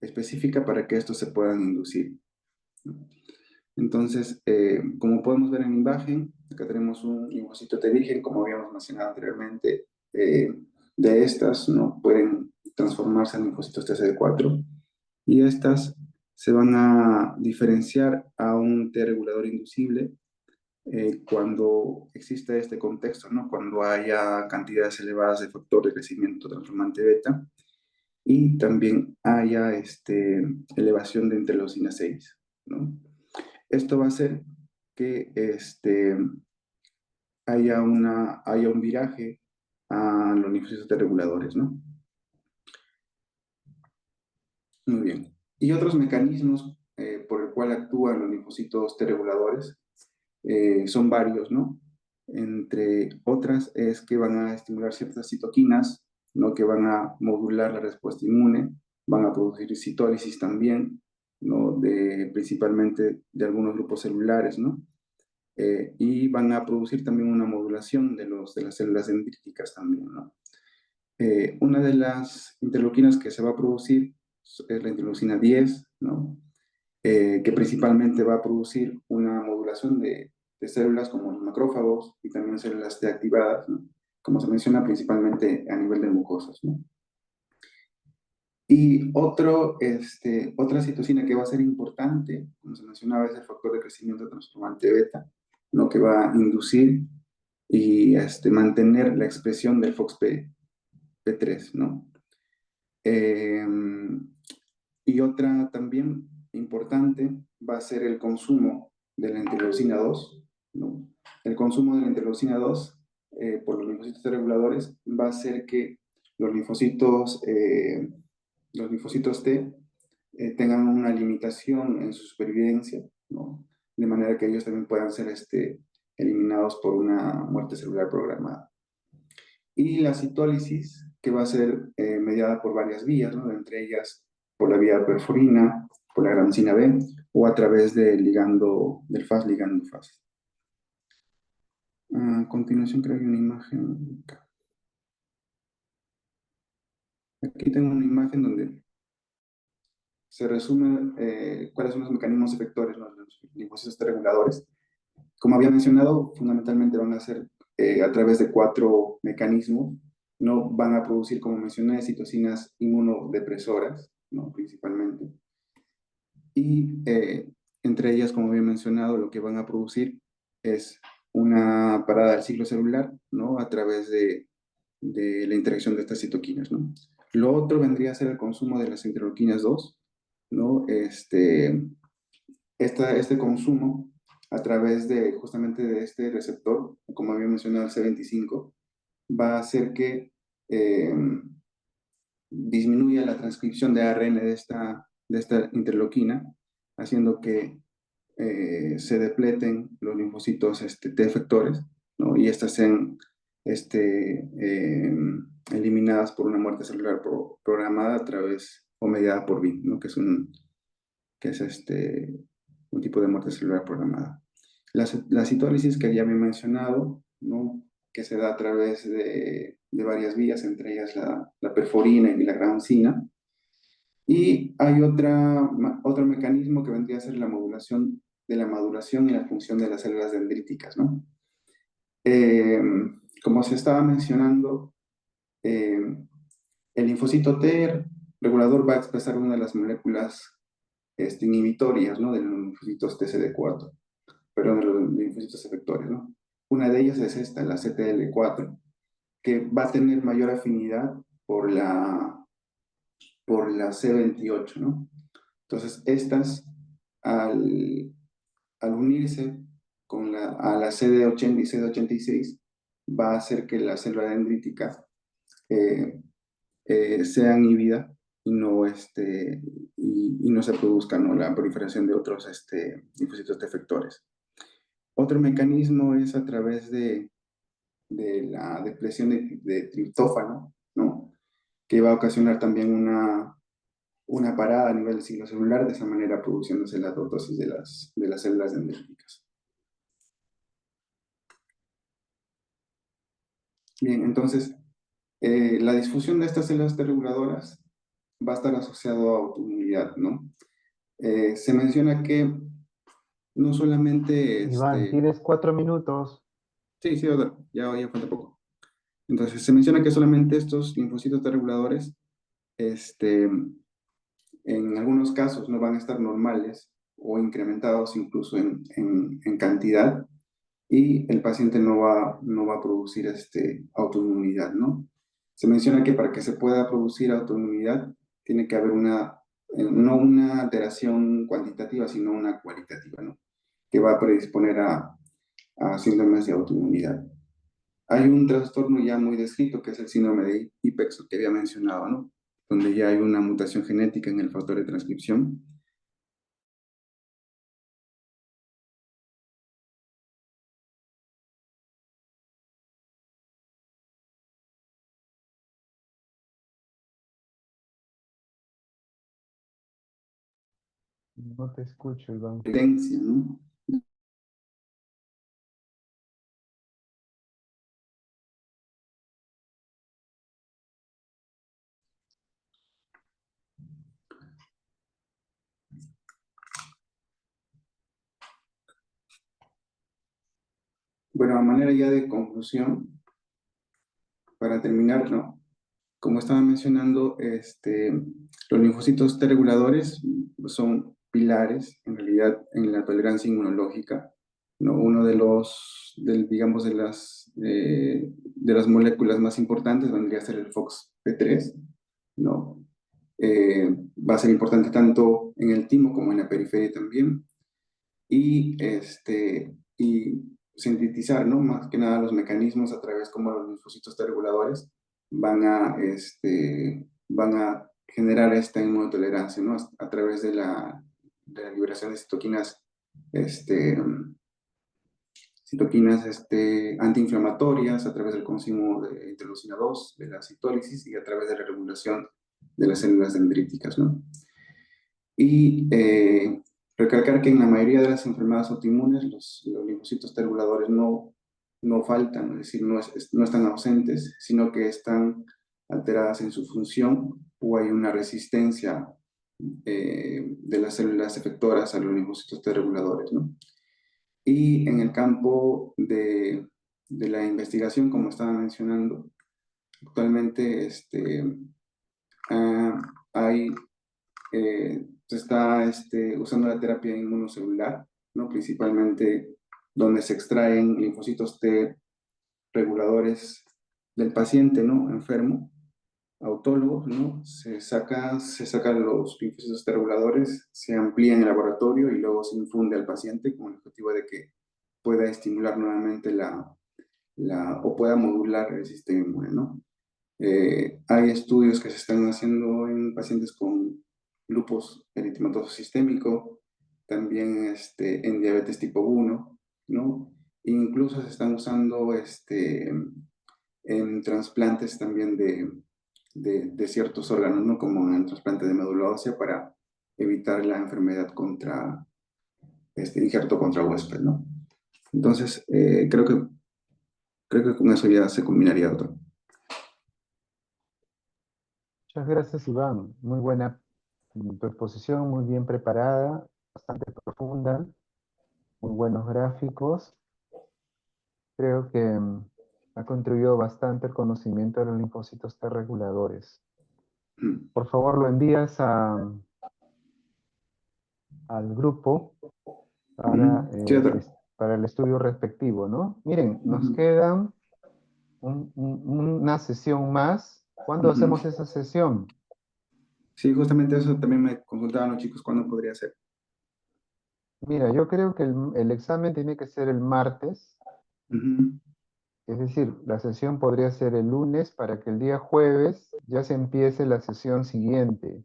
específica para que estos se puedan inducir, ¿no? Entonces, como podemos ver en la imagen, acá tenemos un linfocito T virgen, como habíamos mencionado anteriormente. De estas, ¿no? Pueden transformarse en linfocitos TCD4, y estas se van a diferenciar a un T regulador inducible cuando exista este contexto, ¿no? Cuando haya cantidades elevadas de factor de crecimiento transformante beta y también haya elevación de interleucina 6, ¿no? Esto va a hacer que haya un viraje a los linfocitos T reguladores, ¿no? Muy bien. Y otros mecanismos por el cual actúan los linfocitos T reguladores son varios, ¿no? Entre otras es que van a estimular ciertas citoquinas, ¿no? Que van a modular la respuesta inmune, van a producir citólisis también, ¿no? Principalmente de algunos grupos celulares, ¿no? Y van a producir también una modulación de las células dendríticas también, ¿no? Una de las interleuquinas que se va a producir es la interleucina 10, ¿no? que principalmente va a producir una modulación de células como los macrófagos y también células T activadas, ¿no? Como se menciona principalmente a nivel de mucosas, ¿no? Y otra citocina que va a ser importante, como se mencionaba, es el factor de crecimiento transformante beta, ¿no? Que va a inducir y mantener la expresión del FOXP3, ¿no? Y otra también importante va a ser el consumo de la interleucina 2, ¿no? El consumo de la interleucina 2 por los linfocitos T reguladores va a hacer que los linfocitos, eh, los linfocitos T tengan una limitación en su supervivencia, ¿no? De manera que ellos también puedan ser eliminados por una muerte celular programada. Y la citólisis, que va a ser mediada por varias vías, ¿no? Entre ellas por la vía perforina, por la gramcina B, o a través del ligando, del Fas ligando Fas. A continuación creo que hay una imagen. Aquí tengo una imagen donde se resume cuáles son los mecanismos efectores, ¿no? Los linfocitos T reguladores. Como había mencionado, fundamentalmente van a ser a través de 4 mecanismos, ¿no? Van a producir, como mencioné, citocinas inmunodepresoras, ¿no? Principalmente. Y entre ellas, como había mencionado, lo que van a producir es una parada del ciclo celular, ¿no? A través de la interacción de estas citoquinas, ¿no? Lo otro vendría a ser el consumo de las interleuquinas 2, ¿no? Este consumo a través de justamente de este receptor, como había mencionado el C25, va a hacer que disminuya la transcripción de ARN de esta interleuquina, haciendo que se depleten los linfocitos T efectores, ¿no? Y estas sean eliminadas por una muerte celular programada a través o mediada por BIM, ¿no? Que es un tipo de muerte celular programada. La citólisis que ya había mencionado, ¿no? Que se da a través de varias vías, entre ellas la perforina y la gramcina. Y hay otro mecanismo que vendría a ser la modulación de la maduración y la función de las células dendríticas, ¿no? Como se estaba mencionando, el linfocito T regulador va a expresar una de las moléculas inhibitorias, ¿no? De los linfocitos TCD4, perdón, de los linfocitos efectores, ¿no? Una de ellas es esta, la CTL4, que va a tener mayor afinidad por la C28, ¿no? Entonces, estas, al unirse a la CD80 y CD86, va a hacer que la célula dendrítica sea inhibida y no se produzca, ¿no? La proliferación de otros linfocitos efectores. Otro mecanismo es a través de la depresión de triptófano, ¿no? Que va a ocasionar también una parada a nivel del ciclo celular, de esa manera produciéndose la apoptosis de las células dendríticas. Bien, entonces, la disfunción de estas células T reguladoras va a estar asociado a autoinmunidad, ¿no? Se menciona que no solamente... Iván, tienes 4 minutos. Sí, sí, ya falta poco. Entonces, se menciona que solamente estos linfocitos T reguladores, en algunos casos no van a estar normales o incrementados incluso en cantidad, y el paciente no va a producir autoinmunidad, ¿no? Se menciona que para que se pueda producir autoinmunidad tiene que haber no una alteración cuantitativa, sino una cualitativa, ¿no? Que va a predisponer a síndromes de autoinmunidad. Hay un trastorno ya muy descrito, que es el síndrome de IPEX, que había mencionado, ¿no? Donde ya hay una mutación genética en el factor de transcripción. No te escucho, Iván. Herencia, ¿no? Bueno, a manera ya de conclusión, para terminar, ¿no? Como estaba mencionando, los linfocitos T reguladores son pilares, en realidad, en la tolerancia inmunológica, ¿no? Uno digamos, de las moléculas más importantes vendría a ser el FOXP3, ¿no? Va a ser importante tanto en el timo como en la periferia también. Y sintetizar, ¿no? Más que nada los mecanismos a través como los linfocitos T reguladores van a generar esta inmunotolerancia, ¿no? A través de la liberación de este, antiinflamatorias, a través del consumo de interleucina 2, de la citólisis y a través de la regulación de las células dendríticas, ¿no? Y recalcar que en la mayoría de las enfermedades autoinmunes los linfocitos T reguladores no faltan, es decir, no están ausentes, sino que están alteradas en su función o hay una resistencia de las células efectoras a los linfocitos T reguladores, ¿no? Y en el campo de la investigación, como estaba mencionando, actualmente hay se está usando la terapia inmunocelular, ¿no? Principalmente donde se extraen linfocitos T reguladores del paciente, ¿no? Enfermo, autólogo, ¿no? Se sacan los linfocitos T reguladores, se amplía en el laboratorio y luego se infunde al paciente con el objetivo de que pueda estimular nuevamente o pueda modular el sistema inmune, ¿no? Hay estudios que se están haciendo en pacientes con lupus eritematoso sistémico, también en diabetes tipo 1, ¿no? Incluso se están usando en trasplantes también de ciertos órganos, ¿no? Como en el trasplante de médula ósea para evitar la enfermedad injerto contra huésped, ¿no? Entonces, creo que con eso ya se culminaría, doctor. Muchas gracias, Iván. Muy buena tu exposición, muy bien preparada, bastante profunda, muy buenos gráficos. Creo que ha contribuido bastante al conocimiento de los linfocitos T reguladores. Por favor, lo envías al grupo para, Sí, doctor. para el estudio respectivo, ¿no? Miren, nos quedan una sesión más. ¿Cuándo hacemos esa sesión? Sí, justamente eso también me consultaban los chicos cuándo podría ser. Mira, yo creo que el examen tiene que ser el martes, Ujú, es decir, la sesión podría ser el lunes para que el día jueves ya se empiece la sesión siguiente.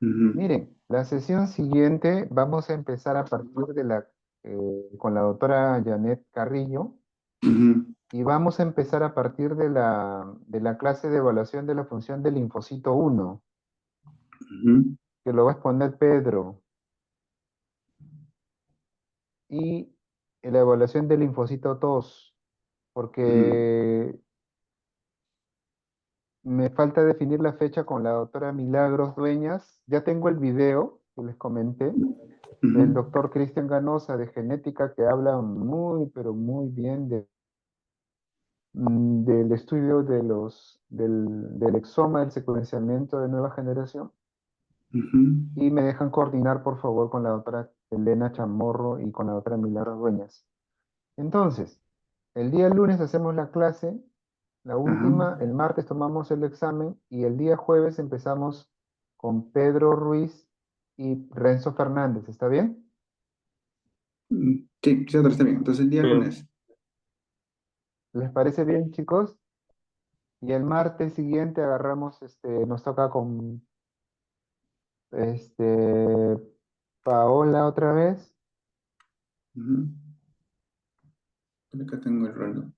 ujú, Miren, la sesión siguiente vamos a empezar a partir con la doctora Janet Carrillo ujú, y vamos a empezar a partir de la clase de evaluación de la función del linfocito 1, ujú, que lo va a exponer Pedro, y la evaluación del linfocito 2, ujú, porque me falta definir la fecha con la doctora Milagros Dueñas. Ya tengo el video que les comenté del ujú, doctor Cristian Ganosa de genética que habla muy, pero muy bien del estudio del exoma del secuenciamiento de nueva generación. ujú. Y me dejan coordinar, por favor, con la doctora Elena Chamorro y con la doctora Milagros Dueñas. Entonces, el día lunes hacemos la clase, la Ajá. última, el martes tomamos el examen y el día jueves empezamos con Pedro Ruiz y Renzo Fernández, ¿está bien? Sí, sí, doctor, está bien. Entonces el día Sí, lunes. ¿Les parece bien, chicos? Y el martes siguiente agarramos, nos toca con este, Paola otra vez. Ujú. Acá tengo el rol, ¿no?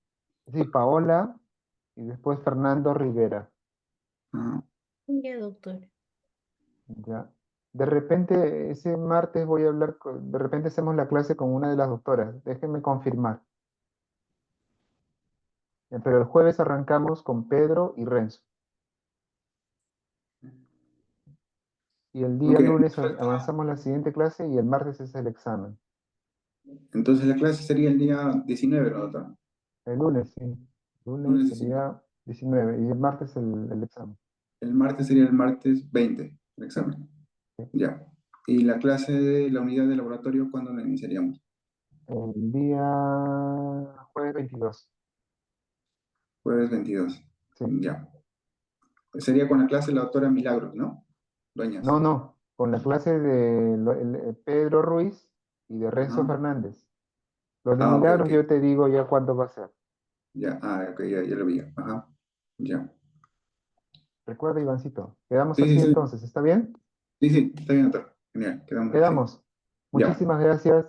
Sí, Paola y después Fernando Rivera. Ajá. Ya, doctor. Ya. De repente, ese martes voy a hablar, de repente hacemos la clase con una de las doctoras. Déjenme confirmar. Pero el jueves arrancamos con Pedro y Renzo. Y el día Ok. lunes avanzamos la siguiente clase y el martes es el examen. Entonces la clase sería el día 19, ¿no, doctor? El lunes, sí. Lunes Lunes 19. sería 19 y el martes el examen. El martes sería el martes 20, el examen. Sí. Ya. ¿Y la clase de la unidad de laboratorio, cuándo la iniciaríamos? El día jueves 22. Jueves 22. Sí. Ya. Sería con la clase de la doctora Milagros, ¿no? Dueñas. No, con la clase de Pedro Ruiz y de Renzo Ajá. Fernández. Los de Ah, ok, Milagros ok. yo te digo ya cuándo va a ser. Ya, ok, ya lo vi. Ajá. Ya. Recuerda, Ivancito. Quedamos Sí, sí, así sí. entonces, ¿está bien? Sí, está bien, doctor. Genial, quedamos así. Quedamos. Ya. Muchísimas gracias.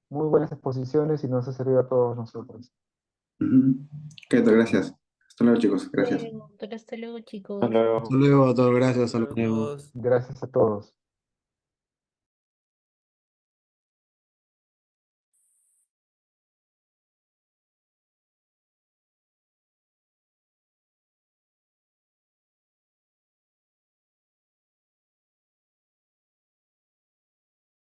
Muy buenas exposiciones y nos ha servido a todos nosotros. Ujú. Ok, doctor, gracias. Hasta luego, chicos. Gracias. Hasta luego, Hasta chicos. luego. Hasta luego, doctor. Gracias. Hasta Hasta luego a luego. todos. Gracias a todos.